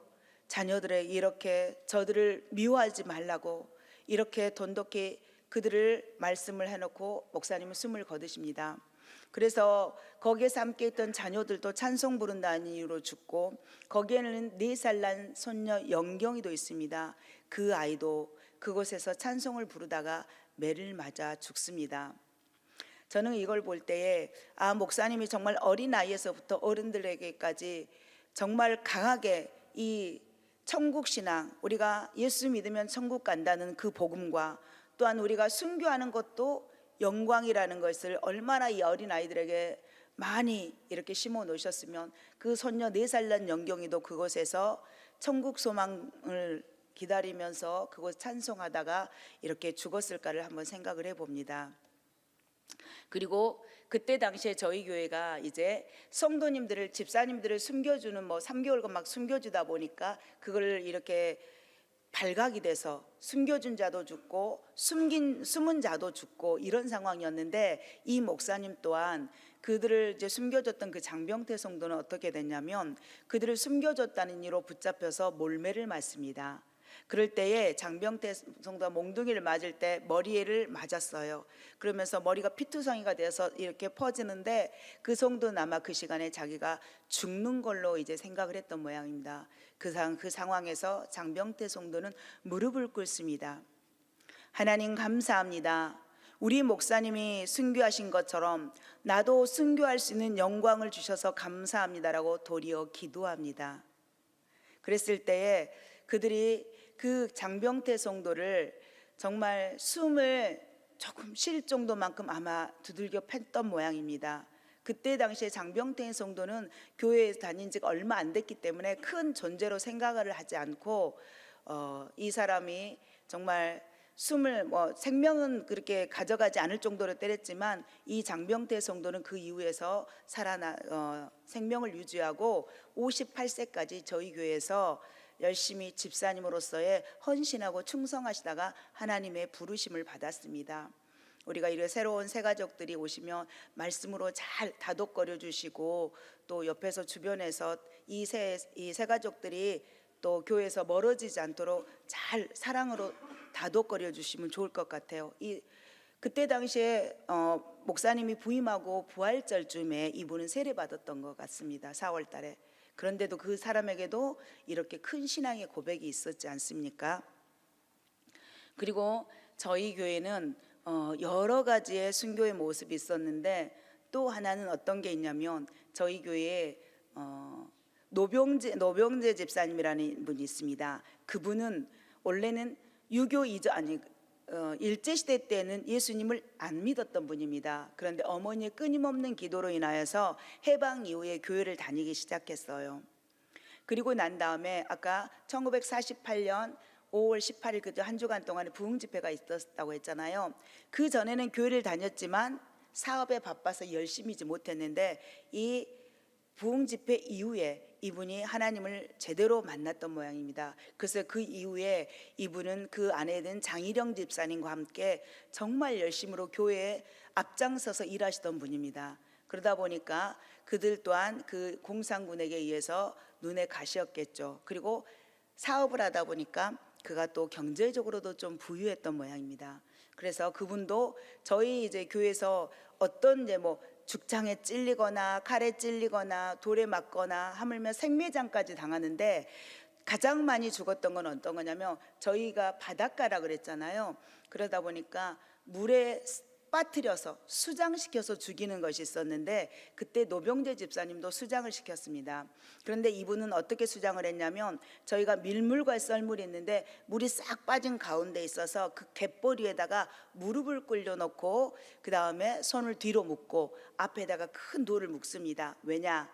자녀들에게 이렇게 저들을 미워하지 말라고 이렇게 돈독히 그들을 말씀을 해놓고 목사님은 숨을 거두십니다. 그래서 거기에서 함께 있던 자녀들도 찬송 부른다는 이유로 죽고 거기에는 4살 난 손녀 영경이도 있습니다. 그 아이도 그곳에서 찬송을 부르다가 매를 맞아 죽습니다. 저는 이걸 볼 때에 목사님이 정말 어린 나이에서부터 어른들에게까지 정말 강하게 이 천국 신앙, 우리가 예수 믿으면 천국 간다는 그 복음과 또한 우리가 순교하는 것도 영광이라는 것을 얼마나 이 어린 아이들에게 많이 이렇게 심어 놓으셨으면 그 손녀 4살 난 영경이도 그곳에서 천국 소망을 기다리면서 그곳 찬송하다가 이렇게 죽었을까를 한번 생각을 해봅니다. 그리고 그때 당시에 저희 교회가 이제 성도님들을 집사님들을 숨겨주는 3개월간 막 숨겨주다 보니까 그걸 이렇게 발각이 돼서 숨겨준 자도 죽고 숨은 자도 죽고 이런 상황이었는데 이 목사님 또한 그들을 이제 숨겨줬던 그 장병태 성도는 어떻게 됐냐면 그들을 숨겨줬다는 이유로 붙잡혀서 몰매를 맞습니다. 그럴 때에 장병태 성도가 몽둥이를 맞을 때 머리를 맞았어요. 그러면서 머리가 피투성이가 돼서 이렇게 퍼지는데 그 성도는 아마 그 시간에 자기가 죽는 걸로 이제 생각을 했던 모양입니다. 그 상황에서 장병태 성도는 무릎을 꿇습니다. 하나님 감사합니다. 우리 목사님이 순교하신 것처럼 나도 순교할 수 있는 영광을 주셔서 감사합니다라고 도리어 기도합니다. 그랬을 때에 그들이 그 장병태 성도를 정말 숨을 조금 쉴 정도만큼 아마 두들겨 팼던 모양입니다. 그때 당시에 장병태 성도는 교회에 다닌 지가 얼마 안 됐기 때문에 큰 존재로 생각을 하지 않고 이 사람이 정말 숨을 생명은 그렇게 가져가지 않을 정도로 때렸지만 이 장병태 성도는 그 이후에서 생명을 유지하고 58세까지 저희 교회에서 열심히 집사님으로서의 헌신하고 충성하시다가 하나님의 부르심을 받았습니다. 우리가 이런 새로운 새 가족들이 오시면 말씀으로 잘 다독거려 주시고 또 옆에서 주변에서 이 새 가족들이 또 교회에서 멀어지지 않도록 잘 사랑으로 다독거려 주시면 좋을 것 같아요. 그때 당시에 목사님이 부임하고 부활절쯤에 이분은 세례 받았던 것 같습니다. 4월 달에. 그런데도 그 사람에게도 이렇게 큰 신앙의 고백이 있었지 않습니까? 그리고 저희 교회는 여러 가지의 순교의 모습이 있었는데 또 하나는 어떤 게 있냐면 저희 교회에 노병재 집사님이라는 분이 있습니다. 그분은 원래는 유교 이전 일제시대 때는 예수님을 안 믿었던 분입니다. 그런데 어머니의 끊임없는 기도로 인하여서 해방 이후에 교회를 다니기 시작했어요. 그리고 난 다음에 아까 1948년 5월 18일 그저 한 주간 동안에 부흥 집회가 있었다고 했잖아요. 그 전에는 교회를 다녔지만 사업에 바빠서 열심히지 못했는데 이 부흥 집회 이후에 이분이 하나님을 제대로 만났던 모양입니다. 그래서 그 이후에 이분은 그 안에 든 장희령 집사님과 함께 정말 열심으로 교회에 앞장서서 일하시던 분입니다. 그러다 보니까 그들 또한 그 공산군에게 의해서 눈에 가시였겠죠. 그리고 사업을 하다 보니까 그가 또 경제적으로도 좀 부유했던 모양입니다. 그래서 그분도 저희 이제 교회에서 어떤 이제 뭐 죽창에 찔리거나 칼에 찔리거나 돌에 맞거나 하물며 생매장까지 당하는데 가장 많이 죽었던 건 어떤 거냐면 저희가 바닷가라 그랬잖아요. 그러다 보니까 물에 빠뜨려서 수장시켜서 죽이는 것이 있었는데 그때 노병재 집사님도 수장을 시켰습니다. 그런데 이분은 어떻게 수장을 했냐면 저희가 밀물과 썰물이 있는데 물이 싹 빠진 가운데 있어서 그 갯벌 위에다가 무릎을 꿇려놓고 그 다음에 손을 뒤로 묶고 앞에다가 큰 돌을 묶습니다. 왜냐?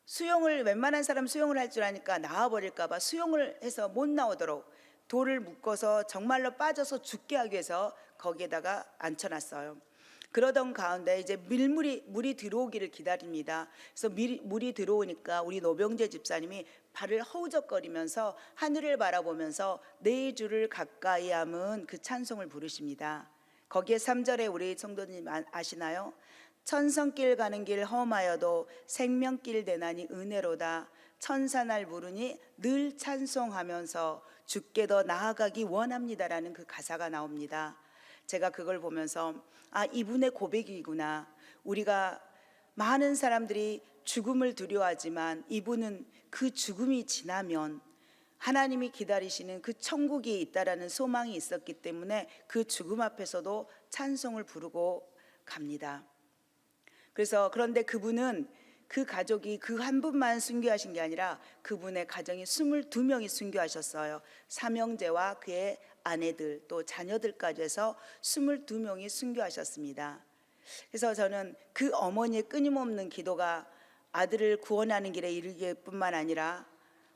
수영을 웬만한 사람 수영을 할 줄 아니까 나와버릴까 봐 수영을 해서 못 나오도록 돌을 묶어서 정말로 빠져서 죽게 하기 위해서 거기에다가 앉혀놨어요. 그러던 가운데 이제 물이 들어오기를 기다립니다. 그래서 물이 들어오니까 우리 노병재 집사님이 발을 허우적거리면서 하늘을 바라보면서 네 주를 가까이 함은 그 찬송을 부르십니다. 거기에 3절에 우리 성도님 아시나요? 천성길 가는 길 험하여도 생명길 대나니 은혜로다. 천사날 부르니 늘 찬송하면서 주께 더 나아가기 원합니다라는 그 가사가 나옵니다. 제가 그걸 보면서 아, 이분의 고백이구나. 우리가 많은 사람들이 죽음을 두려워하지만 이분은 그 죽음이 지나면 하나님이 기다리시는 그 천국이 있다라는 소망이 있었기 때문에 그 죽음 앞에서도 찬송을 부르고 갑니다. 그래서 그런데 그분은 그 가족이 그 한 분만 순교하신 게 아니라 그분의 가정이 22명이 순교하셨어요. 삼형제와 그의 아내들 또 자녀들까지 해서 22명이 순교하셨습니다. 그래서 저는 그 어머니의 끊임없는 기도가 아들을 구원하는 길에 이르기에 뿐만 아니라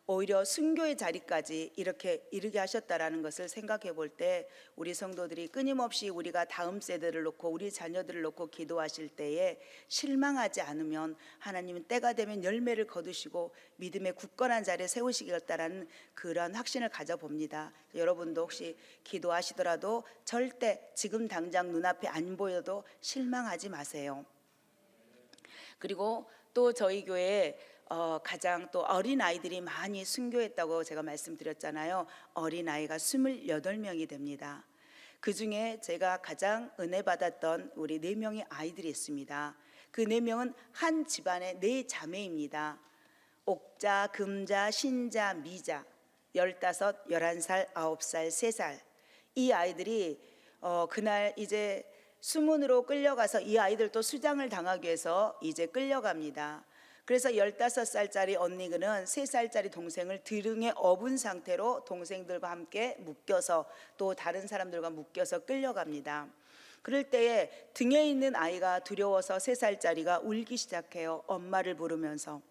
오히려 순교의 자리까지 이렇게 이르게 하셨다라는 것을 생각해 볼 때 우리 성도들이 끊임없이 우리가 다음 세대를 놓고 우리 자녀들을 놓고 기도하실 때에 실망하지 않으면 하나님은 때가 되면 열매를 거두시고 믿음의 굳건한 자리에 세우시겠다라는 그런 확신을 가져봅니다. 여러분도 혹시 기도하시더라도 절대 지금 당장 눈앞에 안 보여도 실망하지 마세요. 그리고 또 저희 교회에 가장 또 어린아이들이 많이 순교했다고 제가 말씀드렸잖아요. 어린아이가 28명이 됩니다. 그 중에 제가 가장 은혜 받았던 우리 4명의 아이들이 있습니다. 그 4명은 한 집안의 4자매입니다. 옥자, 금자, 신자, 미자 15, 11살, 9살, 3살 이 아이들이 그날 이제 수문으로 끌려가서 이 아이들도 수장을 당하기 위해서 이제 끌려갑니다. 그래서 15살짜리 언니는 3살짜리 동생을 드릉에 업은 상태로 동생들과 함께 묶여서 또 다른 사람들과 묶여서 끌려갑니다. 그럴 때에 등에 있는 아이가 두려워서 3살짜리가 울기 시작해요. 엄마를 부르면서.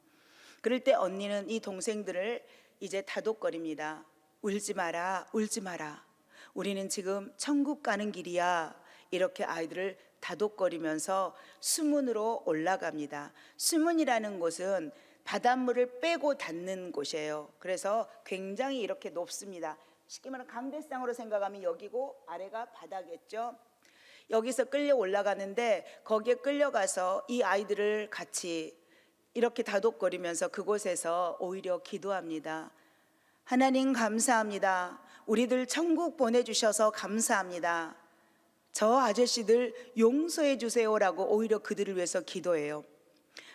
그럴 때 언니는 이 동생들을 이제 다독거립니다. 울지 마라, 울지 마라. 우리는 지금 천국 가는 길이야. 이렇게 아이들을 다독거리면서 수문으로 올라갑니다. 수문이라는 곳은 바닷물을 빼고 닿는 곳이에요. 그래서 굉장히 이렇게 높습니다. 쉽게 말하면 강대상으로 생각하면 여기고 아래가 바다겠죠. 여기서 끌려 올라가는데 거기에 끌려가서 이 아이들을 같이 이렇게 다독거리면서 그곳에서 오히려 기도합니다. 하나님 감사합니다. 우리들 천국 보내주셔서 감사합니다. 저 아저씨들 용서해 주세요라고 오히려 그들을 위해서 기도해요.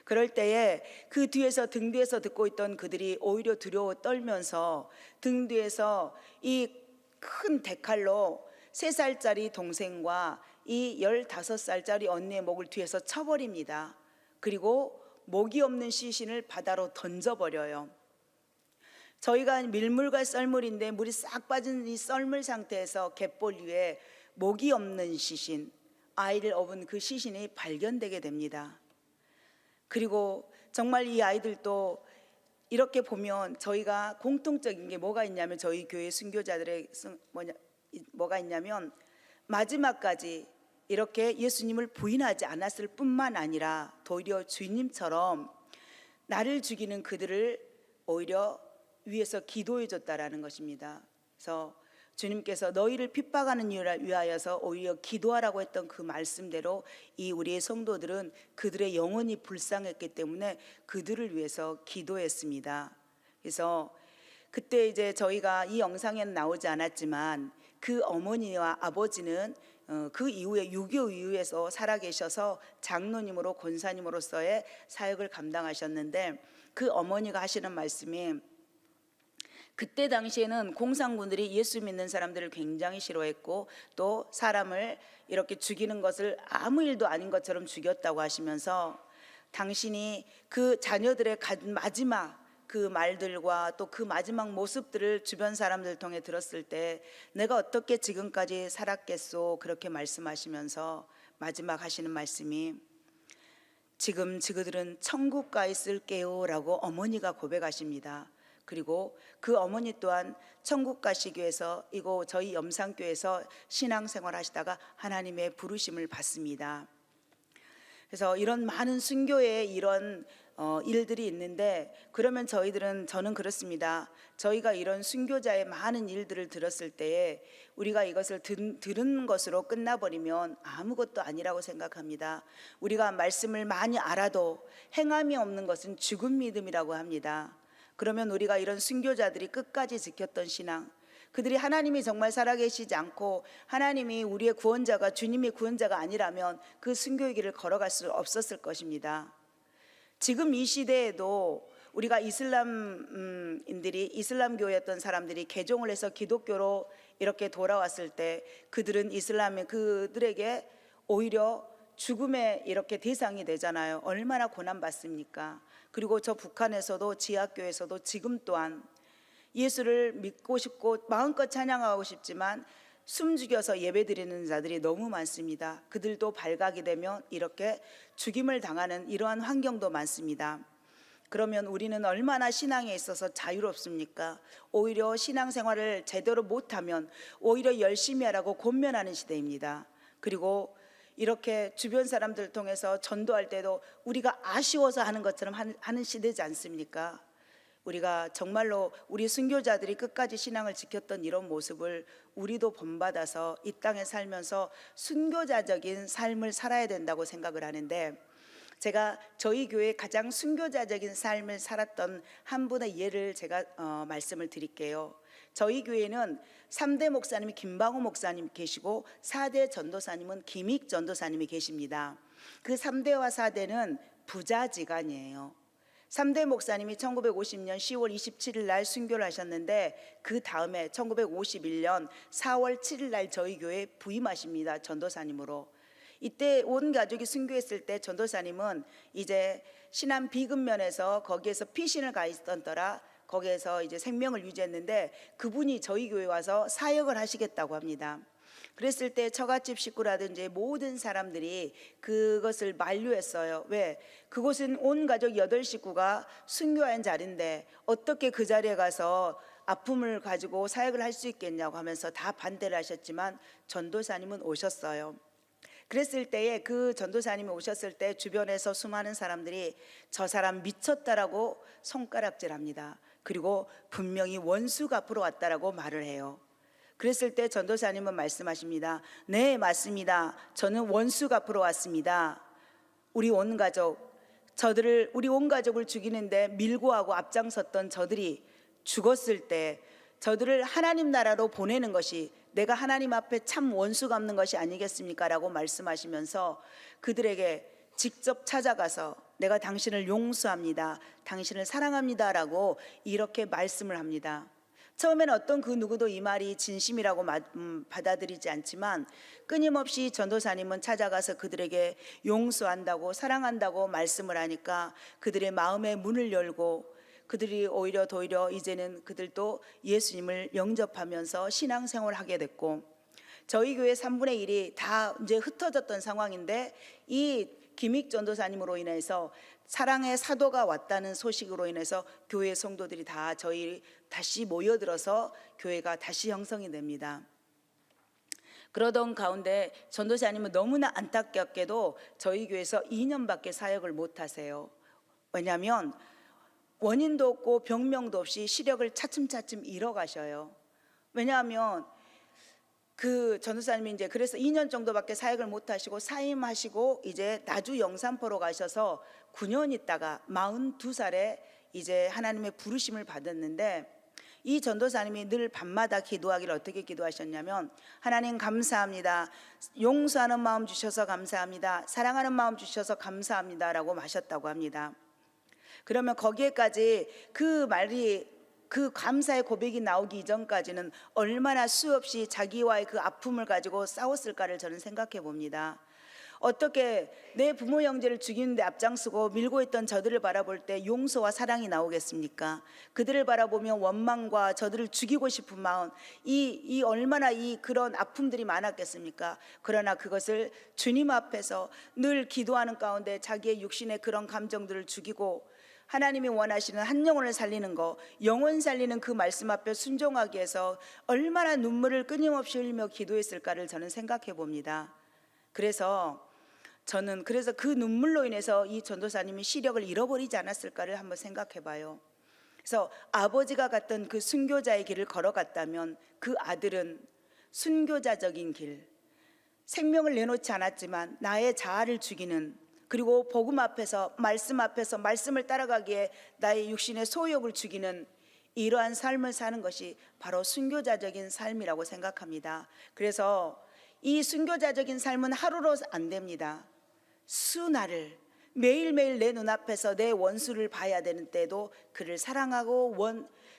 그럴 때에 그 뒤에서 등 뒤에서 듣고 있던 그들이 오히려 두려워 떨면서 등 뒤에서 이 큰 대칼로 3살짜리 동생과 이 15살짜리 언니의 목을 뒤에서 쳐버립니다. 그리고 목이 없는 시신을 바다로 던져버려요. 저희가 밀물과 썰물인데 물이 싹 빠진 이 썰물 상태에서 갯벌 위에 목이 없는 시신, 아이를 업은 그 시신이 발견되게 됩니다. 그리고 정말 이 아이들도 이렇게 보면 저희가 공통적인 게 뭐가 있냐면 저희 교회 순교자들의 뭐가 있냐면 마지막까지 이렇게 예수님을 부인하지 않았을 뿐만 아니라 도리어 주님처럼 나를 죽이는 그들을 오히려 위해서 기도해 줬다라는 것입니다. 그래서 주님께서 너희를 핍박하는 이유를 위하여서 오히려 기도하라고 했던 그 말씀대로 이 우리의 성도들은 그들의 영혼이 불쌍했기 때문에 그들을 위해서 기도했습니다. 그래서 그때 이제 저희가 이 영상에는 나오지 않았지만 그 어머니와 아버지는 그 이후에 6.25 이후에서 살아계셔서 장로님으로 권사님으로서의 사역을 감당하셨는데 그 어머니가 하시는 말씀이 그때 당시에는 공산군들이 예수 믿는 사람들을 굉장히 싫어했고 또 사람을 이렇게 죽이는 것을 아무 일도 아닌 것처럼 죽였다고 하시면서 당신이 그 자녀들의 마지막 그 말들과 또 그 마지막 모습들을 주변 사람들 통해 들었을 때 내가 어떻게 지금까지 살았겠소 그렇게 말씀하시면서 마지막 하시는 말씀이 지금 그들은 천국 가 있을게요 라고 어머니가 고백하십니다. 그리고 그 어머니 또한 천국 가시기 위해서 이곳 저희 염산교에서 신앙생활 하시다가 하나님의 부르심을 받습니다. 그래서 이런 많은 순교의 이런 일들이 있는데 그러면 저는 그렇습니다. 저희가 이런 순교자의 많은 일들을 들었을 때에 우리가 이것을 들은 것으로 끝나버리면 아무것도 아니라고 생각합니다. 우리가 말씀을 많이 알아도 행함이 없는 것은 죽은 믿음이라고 합니다. 그러면 우리가 이런 순교자들이 끝까지 지켰던 신앙, 그들이 하나님이 정말 살아계시지 않고 하나님이 우리의 구원자가 주님의 구원자가 아니라면 그 순교의 길을 걸어갈 수 없었을 것입니다. 지금 이 시대에도 우리가 이슬람인들이 이슬람교였던 사람들이 개종을 해서 기독교로 이렇게 돌아왔을 때 그들은 그들에게 오히려 죽음의 이렇게 대상이 되잖아요. 얼마나 고난받습니까? 그리고 저 북한에서도 지하교에서도 지금 또한 예수를 믿고 싶고 마음껏 찬양하고 싶지만 숨죽여서 예배드리는 자들이 너무 많습니다. 그들도 발각이 되면 이렇게 죽임을 당하는 이러한 환경도 많습니다. 그러면 우리는 얼마나 신앙에 있어서 자유롭습니까? 오히려 신앙생활을 제대로 못하면 오히려 열심히 하라고 권면하는 시대입니다. 그리고 이렇게 주변 사람들 통해서 전도할 때도 우리가 아쉬워서 하는 것처럼 하는 시대지 않습니까? 우리가 정말로 우리 순교자들이 끝까지 신앙을 지켰던 이런 모습을 우리도 본받아서 이 땅에 살면서 순교자적인 삶을 살아야 된다고 생각을 하는데 제가 저희 교회 가장 순교자적인 삶을 살았던 한 분의 예를 제가 말씀을 드릴게요. 저희 교회는 3대 목사님이 김방호 목사님 계시고 4대 전도사님은 김익 전도사님이 계십니다. 그 3대와 4대는 부자지간이에요. 3대 목사님이 1950년 10월 27일 날 순교를 하셨는데 그 다음에 1951년 4월 7일 날 저희 교회에 부임하십니다. 전도사님으로. 이때 온 가족이 순교했을 때 전도사님은 이제 신안 비근면에서 거기에서 피신을 가 있었더라. 거기에서 이제 생명을 유지했는데 그분이 저희 교회에 와서 사역을 하시겠다고 합니다. 그랬을 때 처갓집 식구라든지 모든 사람들이 그것을 만류했어요. 왜? 그곳은 온 가족 8식구가 순교한 자리인데 어떻게 그 자리에 가서 아픔을 가지고 사역을 할 수 있겠냐고 하면서 다 반대를 하셨지만 전도사님은 오셨어요. 그랬을 때에 그 전도사님이 오셨을 때 주변에서 수많은 사람들이 저 사람 미쳤다라고 손가락질합니다. 그리고 분명히 원수가 앞으로 왔다라고 말을 해요. 그랬을 때 전도사님은 말씀하십니다. 네, 맞습니다. 저는 원수가 앞으로 왔습니다. 우리 온 가족을 죽이는데 밀고 하고 앞장섰던 저들이 죽었을 때 저들을 하나님 나라로 보내는 것이 내가 하나님 앞에 참 원수 갚는 것이 아니겠습니까? 라고 말씀하시면서 그들에게 직접 찾아가서 내가 당신을 용서합니다. 당신을 사랑합니다. 라고 이렇게 말씀을 합니다. 처음에는 어떤 그 누구도 이 말이 진심이라고 받아들이지 않지만 끊임없이 전도사님은 찾아가서 그들에게 용서한다고 사랑한다고 말씀을 하니까 그들의 마음의 문을 열고 그들이 오히려 이제는 그들도 예수님을 영접하면서 신앙생활을 하게 됐고 저희 교회 3분의 1이 다 이제 흩어졌던 상황인데 이 김익 전도사님으로 인해서 사랑의 사도가 왔다는 소식으로 인해서 교회 성도들이 다 저희 다시 모여들어서 교회가 다시 형성이 됩니다. 그러던 가운데 전도사님은 너무나 안타깝게도 저희 교회에서 2년밖에 사역을 못 하세요. 왜냐하면 원인도 없고 병명도 없이 시력을 차츰차츰 잃어가셔요. 왜냐하면 그 전도사님이 이제 그래서 2년 정도밖에 사역을 못 하시고 사임하시고 이제 나주 영산포로 가셔서 9년 있다가 42살에 이제 하나님의 부르심을 받았는데, 이 전도사님이 늘 밤마다 기도하기를 어떻게 기도하셨냐면, 하나님 감사합니다, 용서하는 마음 주셔서 감사합니다, 사랑하는 마음 주셔서 감사합니다 라고 하셨다고 합니다. 그러면 거기에까지 그 말이, 그 감사의 고백이 나오기 이전까지는 얼마나 수없이 자기와의 그 아픔을 가지고 싸웠을까를 저는 생각해 봅니다. 어떻게 내 부모 형제를 죽이는데 앞장서고 밀고 있던 저들을 바라볼 때 용서와 사랑이 나오겠습니까? 그들을 바라보면 원망과 저들을 죽이고 싶은 마음, 이 얼마나 이 그런 아픔들이 많았겠습니까? 그러나 그것을 주님 앞에서 늘 기도하는 가운데 자기의 육신의 그런 감정들을 죽이고 하나님이 원하시는 한 영혼을 살리는 거, 영혼 살리는 그 말씀 앞에 순종하기 위해서 얼마나 눈물을 끊임없이 흘리며 기도했을까를 저는 생각해 봅니다. 그래서 저는 그 눈물로 인해서 이 전도사님이 시력을 잃어버리지 않았을까를 한번 생각해 봐요. 그래서 아버지가 갔던 그 순교자의 길을 걸어갔다면 그 아들은 순교자적인 길, 생명을 내놓지 않았지만 나의 자아를 죽이는, 그리고 복음 앞에서 말씀을 따라가기에 나의 육신의 소욕을 죽이는 이러한 삶을 사는 것이 바로 순교자적인 삶이라고 생각합니다. 그래서 이 순교자적인 삶은 하루로 안 됩니다. 수날을 매일매일 내 눈앞에서 내 원수를 봐야 되는 때도 그를 사랑하고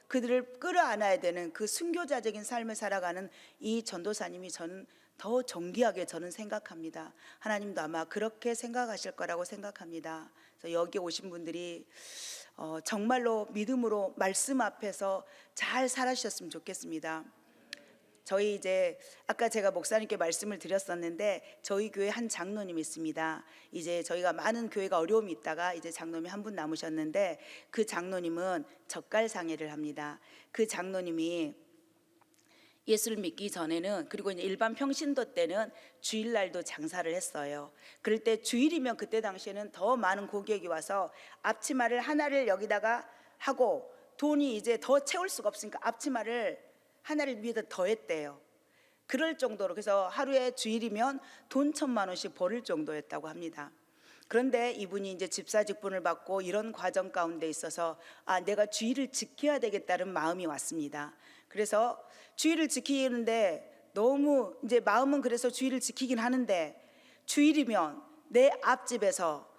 그들을 끌어안아야 되는 그 순교자적인 삶을 살아가는 이 전도사님이 저는 더 존귀하게 저는 생각합니다. 하나님도 아마 그렇게 생각하실 거라고 생각합니다. 그래서 여기 오신 분들이 정말로 믿음으로 말씀 앞에서 잘 살아주셨으면 좋겠습니다. 저희 이제 아까 제가 목사님께 말씀을 드렸었는데 저희 교회 한 장로님이 있습니다. 이제 저희가 많은 교회가 어려움이 있다가 이제 장로님이 한 분 남으셨는데, 그 장로님은 젓갈상회를 합니다. 그 장로님이 예수를 믿기 전에는, 그리고 이제 일반 평신도 때는 주일날도 장사를 했어요. 그럴 때 주일이면 그때 당시에는 더 많은 고객이 와서 앞치마를 하나를 여기다가 하고 돈이 이제 더 채울 수가 없으니까 앞치마를 하나를 위에다 더했대요. 그럴 정도로, 그래서 하루에 주일이면 돈 1,000만 원씩 벌을 정도였다고 합니다. 그런데 이분이 이제 집사 직분을 받고 이런 과정 가운데 있어서 내가 주일을 지켜야 되겠다는 마음이 왔습니다. 그래서 주일을 지키는데 너무 이제 마음은 그래서 주일을 지키긴 하는데, 주일이면 내 앞집에서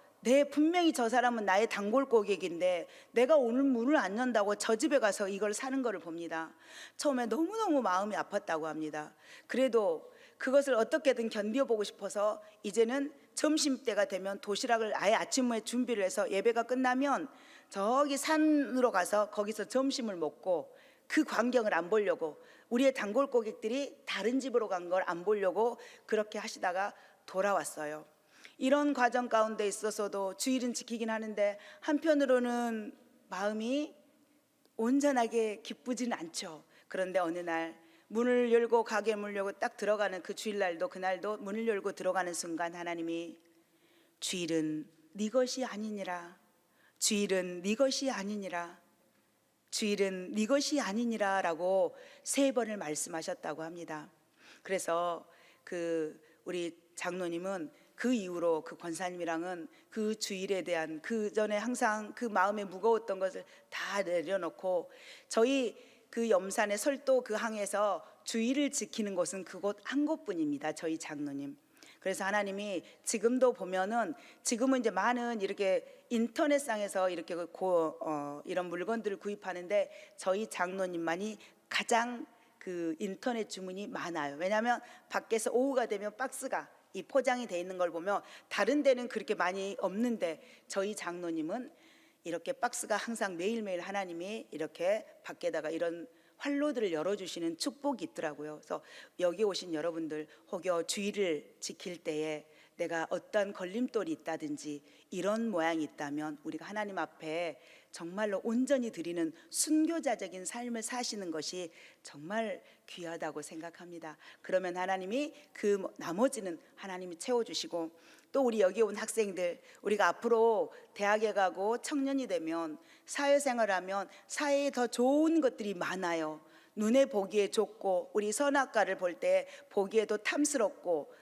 분명히 저 사람은 나의 단골 고객인데 내가 오늘 문을 안 연다고 저 집에 가서 이걸 사는 거를 봅니다. 처음에 너무너무 마음이 아팠다고 합니다. 그래도 그것을 어떻게든 견뎌보고 싶어서 이제는 점심때가 되면 도시락을 아예 아침에 준비를 해서 예배가 끝나면 저기 산으로 가서 거기서 점심을 먹고, 그 광경을 안 보려고, 우리의 단골 고객들이 다른 집으로 간 걸 안 보려고 그렇게 하시다가 돌아왔어요. 이런 과정 가운데 있어서도 주일은 지키긴 하는데 한편으로는 마음이 온전하게 기쁘지는 않죠. 그런데 어느 날 문을 열고 가게 문을 열고 딱 들어가는 그 주일날도, 그날도 문을 열고 들어가는 순간 하나님이 주일은 네 것이 아니니라, 주일은 네 것이 아니니라, 주일은 네 것이 아니니라 라고 3번을 말씀하셨다고 합니다. 그래서 우리 장로님은 그 이후로 그 권사님이랑은 그 주일에 대한 그 전에 항상 그 마음에 무거웠던 것을 다 내려놓고, 저희 그 염산의 설도 그 항에서 주일을 지키는 곳은 그곳 한 곳뿐입니다. 저희 장로님. 그래서 하나님이 지금도 보면은, 지금은 이제 많은 이렇게 인터넷상에서 이렇게 이런 물건들을 구입하는데 저희 장로님만이 가장 그 인터넷 주문이 많아요. 왜냐하면 밖에서 오후가 되면 박스가 이 포장이 돼 있는 걸 보면 다른 데는 그렇게 많이 없는데 저희 장로님은 이렇게 박스가 항상 매일매일 하나님이 이렇게 밖에다가 이런 활로들을 열어주시는 축복이 있더라고요. 그래서 여기 오신 여러분들 혹여 주일을 지킬 때에 내가 어떤 걸림돌이 있다든지 이런 모양이 있다면 우리가 하나님 앞에 정말로 온전히 드리는 순교자적인 삶을 사시는 것이 정말 귀하다고 생각합니다. 그러면 하나님이 그 나머지는 하나님이 채워주시고, 또 우리 여기 온 학생들, 우리가 앞으로 대학에 가고 청년이 되면 사회생활하면 사회에 더 좋은 것들이 많아요. 눈에 보기에 좋고, 우리 선악과를 볼 때 보기에도 탐스럽고,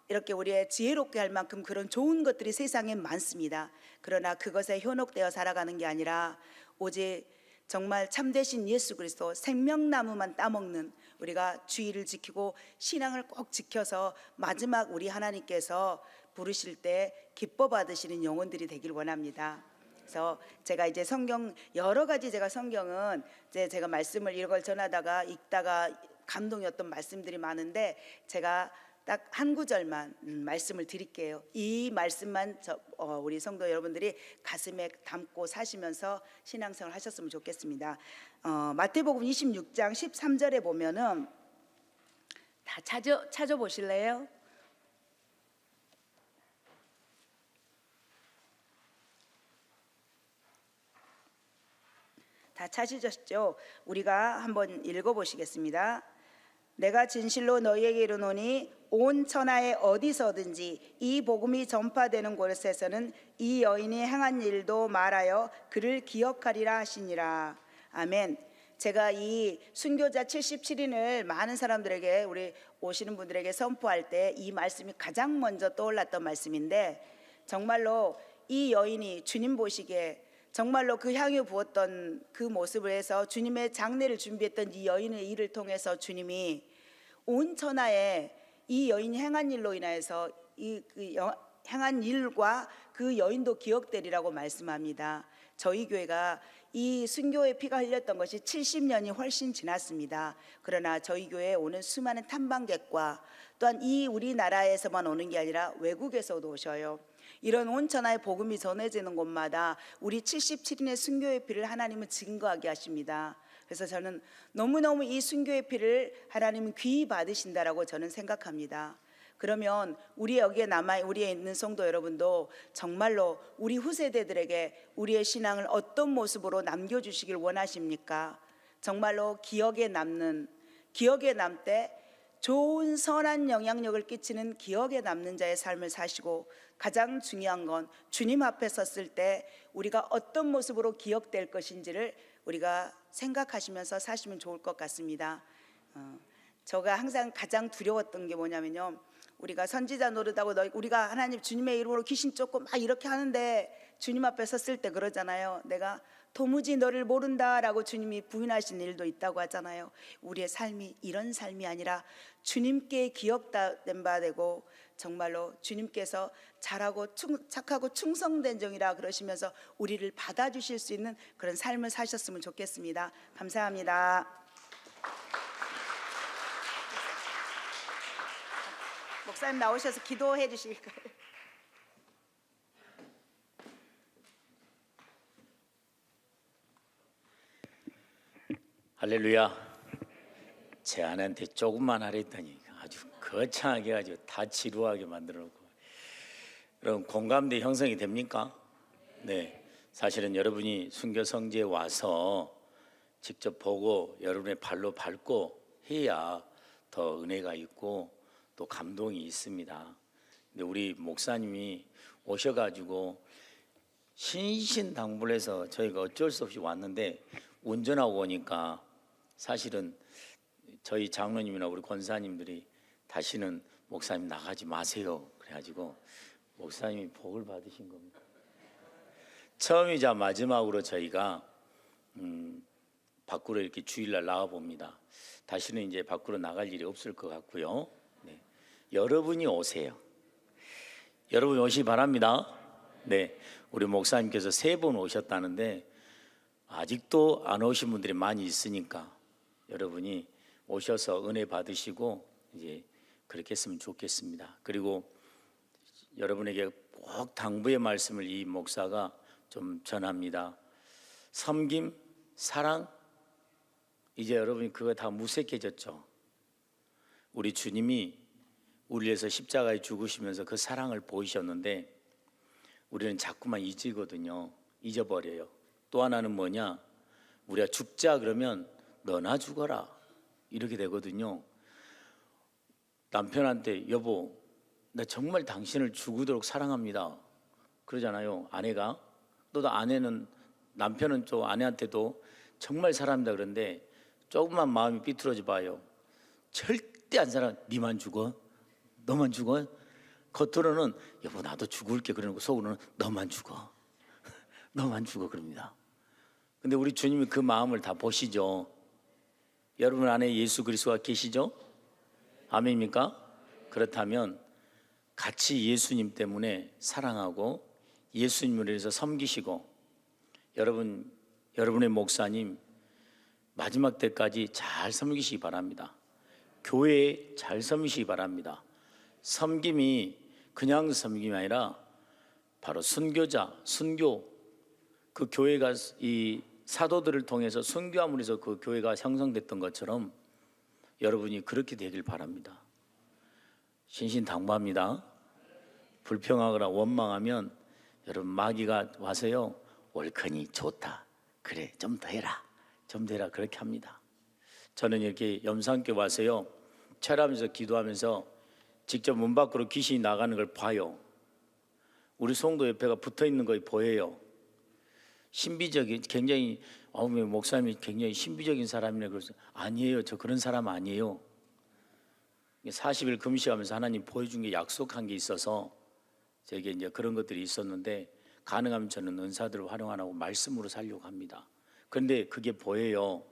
이렇게 우리의 지혜롭게 할 만큼 그런 좋은 것들이 세상에 많습니다. 그러나 그것에 현혹되어 살아가는 게 아니라 오직 정말 참되신 예수 그리스도 생명나무만 따먹는, 우리가 주의를 지키고 신앙을 꼭 지켜서 마지막 우리 하나님께서 부르실 때 기뻐 받으시는 영혼들이 되길 원합니다. 그래서 제가 이제 성경 여러 가지, 제가 성경은 이제 제가 말씀을 이걸 전하다가 읽다가 감동이었던 말씀들이 많은데, 제가 딱 한 구절만 말씀을 드릴게요. 이 말씀만 우리 성도 여러분들이 가슴에 담고 사시면서 신앙생활 하셨으면 좋겠습니다. 마태복음 26장 13절에 보면은 다 찾아 보실래요? 다 찾으셨죠? 우리가 한번 읽어보시겠습니다. 내가 진실로 너희에게 이르노니 온 천하에 어디서든지 이 복음이 전파되는 곳에서는 이 여인이 행한 일도 말하여 그를 기억하리라 하시니라. 아멘. 제가 이 순교자 77인을 많은 사람들에게, 우리 오시는 분들에게 선포할 때 이 말씀이 가장 먼저 떠올랐던 말씀인데, 정말로 이 여인이 주님 보시기에 정말로 그 향유 부었던 그 모습을 해서 주님의 장례를 준비했던 이 여인의 일을 통해서 주님이 온 천하에 이 여인이 행한 일로 인하여서 행한 일과 그 여인도 기억되리라고 말씀합니다. 저희 교회가 이 순교의 피가 흘렸던 것이 70년이 훨씬 지났습니다. 그러나 저희 교회에 오는 수많은 탐방객과 또한 이 우리나라에서만 오는 게 아니라 외국에서도 오셔요. 이런 온 천하의 복음이 전해지는 곳마다 우리 77인의 순교의 피를 하나님은 증거하게 하십니다. 그래서 저는 너무너무 이 순교의 피를 하나님은 귀히 받으신다라고 저는 생각합니다. 그러면 우리 여기에 우리에 있는 성도 여러분도 정말로 우리 후세대들에게 우리의 신앙을 어떤 모습으로 남겨주시길 원하십니까? 정말로 기억에 남되 좋은 선한 영향력을 끼치는 기억에 남는 자의 삶을 사시고, 가장 중요한 건 주님 앞에 섰을 때 우리가 어떤 모습으로 기억될 것인지를 우리가 생각하시면서 사시면 좋을 것 같습니다. 제가 항상 가장 두려웠던 게 뭐냐면요, 우리가 선지자 노릇하고 우리가 하나님 주님의 이름으로 귀신 쫓고 막 이렇게 하는데 주님 앞에 섰을 때 그러잖아요. 내가 도무지 너를 모른다라고 주님이 부인하신 일도 있다고 하잖아요. 우리의 삶이 이런 삶이 아니라 주님께 기억된 바 되고, 정말로 주님께서 잘하고 착하고 충성된 종이라 그러시면서 우리를 받아주실 수 있는 그런 삶을 사셨으면 좋겠습니다. 감사합니다. 목사님 나오셔서 기도해 주실 거예요. 할렐루야. 제 아내한테 조금만 하라 했더니 아주 거창하게 아주 다 지루하게 만들어 놓고. 여러분, 공감대 형성이 됩니까? 네. 사실은 여러분이 순교 성지에 와서 직접 보고 여러분의 발로 밟고 해야 더 은혜가 있고 또 감동이 있습니다. 근데 우리 목사님이 오셔가지고 신신당부해서 저희가 어쩔 수 없이 왔는데, 운전하고 오니까 사실은 저희 장로님이나 우리 권사님들이 다시는 목사님 나가지 마세요 그래가지고 목사님이 복을 받으신 겁니다. 처음이자 마지막으로 저희가 밖으로 이렇게 주일날 나와 봅니다. 다시는 이제 밖으로 나갈 일이 없을 것 같고요. 네. 여러분이 오세요. 여러분이 오시기 바랍니다. 네, 우리 목사님께서 3번 오셨다는데 아직도 안 오신 분들이 많이 있으니까 여러분이 오셔서 은혜 받으시고 이제 그렇게 했으면 좋겠습니다. 그리고 여러분에게 꼭 당부의 말씀을 이 목사가 좀 전합니다. 섬김, 사랑, 이제 여러분이 그거 다 무색해졌죠. 우리 주님이 우리 위해서 십자가에 죽으시면서 그 사랑을 보이셨는데 우리는 자꾸만 잊거든요. 잊어버려요. 또 하나는 뭐냐? 우리가 죽자 그러면 너나 죽어라 이렇게 되거든요. 남편한테 여보, 나 정말 당신을 죽으도록 사랑합니다. 그러잖아요. 아내가. 또 아내는 남편은 또 아내한테도 정말 사랑합니다. 그런데 조금만 마음이 삐뚤어져 봐요. 절대 안 사랑. 니만 죽어? 너만 죽어? 겉으로는 여보 나도 죽을게 그러고 속으로는 너만 죽어. 너만 죽어 그럽니다. 근데 우리 주님이 그 마음을 다 보시죠. 여러분 안에 예수 그리스도가 계시죠? 아멘입니까? 그렇다면 같이 예수님 때문에 사랑하고 예수님을 위해서 섬기시고 여러분의 목사님 마지막 때까지 잘 섬기시기 바랍니다. 교회에 잘 섬기시기 바랍니다. 섬김이 그냥 섬김이 아니라 바로 순교자, 순교. 그 교회가 이 사도들을 통해서 순교함으로 해서 그 교회가 형성됐던 것처럼 여러분이 그렇게 되길 바랍니다. 신신당부합니다. 불평하거나 원망하면 여러분 마귀가 와서요 옳거니 좋다. 그래 좀 더 해라. 좀 더 해라 그렇게 합니다. 저는 이렇게 염산교회 와서요 철하면서 기도하면서 직접 문 밖으로 귀신이 나가는 걸 봐요. 우리 성도 옆에가 붙어 있는 거 보여요. 신비적인 굉장히 목사님이 굉장히 신비적인 사람이네. 그래서 아니에요. 저 그런 사람 아니에요. 40일 금식하면서 하나님 보여준 게 약속한 게 있어서 제게 이제 그런 것들이 있었는데 가능하면 저는 은사들을 활용 안 하고 말씀으로 살려고 합니다. 그런데 그게 보여요.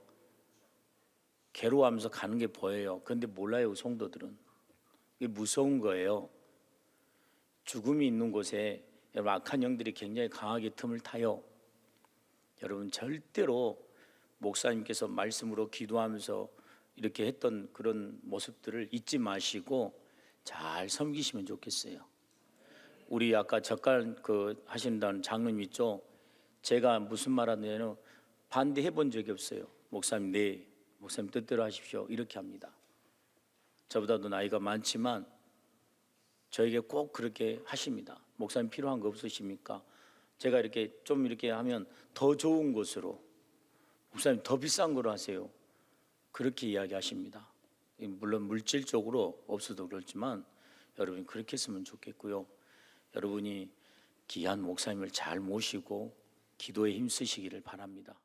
괴로워하면서 가는 게 보여요. 그런데 몰라요, 성도들은. 이게 무서운 거예요. 죽음이 있는 곳에 여러분 악한 영들이 굉장히 강하게 틈을 타요. 여러분 절대로 목사님께서 말씀으로 기도하면서 이렇게 했던 그런 모습들을 잊지 마시고 잘 섬기시면 좋겠어요. 우리 아까 젓갈 하신다는 장로님 있죠? 제가 무슨 말 하냐면 반대해 본 적이 없어요. 목사님 네, 목사님 뜻대로 하십시오. 이렇게 합니다. 저보다도 나이가 많지만 저에게 꼭 그렇게 하십니다. 목사님 필요한 거 없으십니까? 제가 이렇게 좀 이렇게 하면 더 좋은 곳으로 목사님 더 비싼 거로 하세요. 그렇게 이야기하십니다. 물론 물질적으로 없어도 그렇지만 여러분이 그렇게 했으면 좋겠고요. 여러분이 귀한 목사님을 잘 모시고 기도에 힘쓰시기를 바랍니다.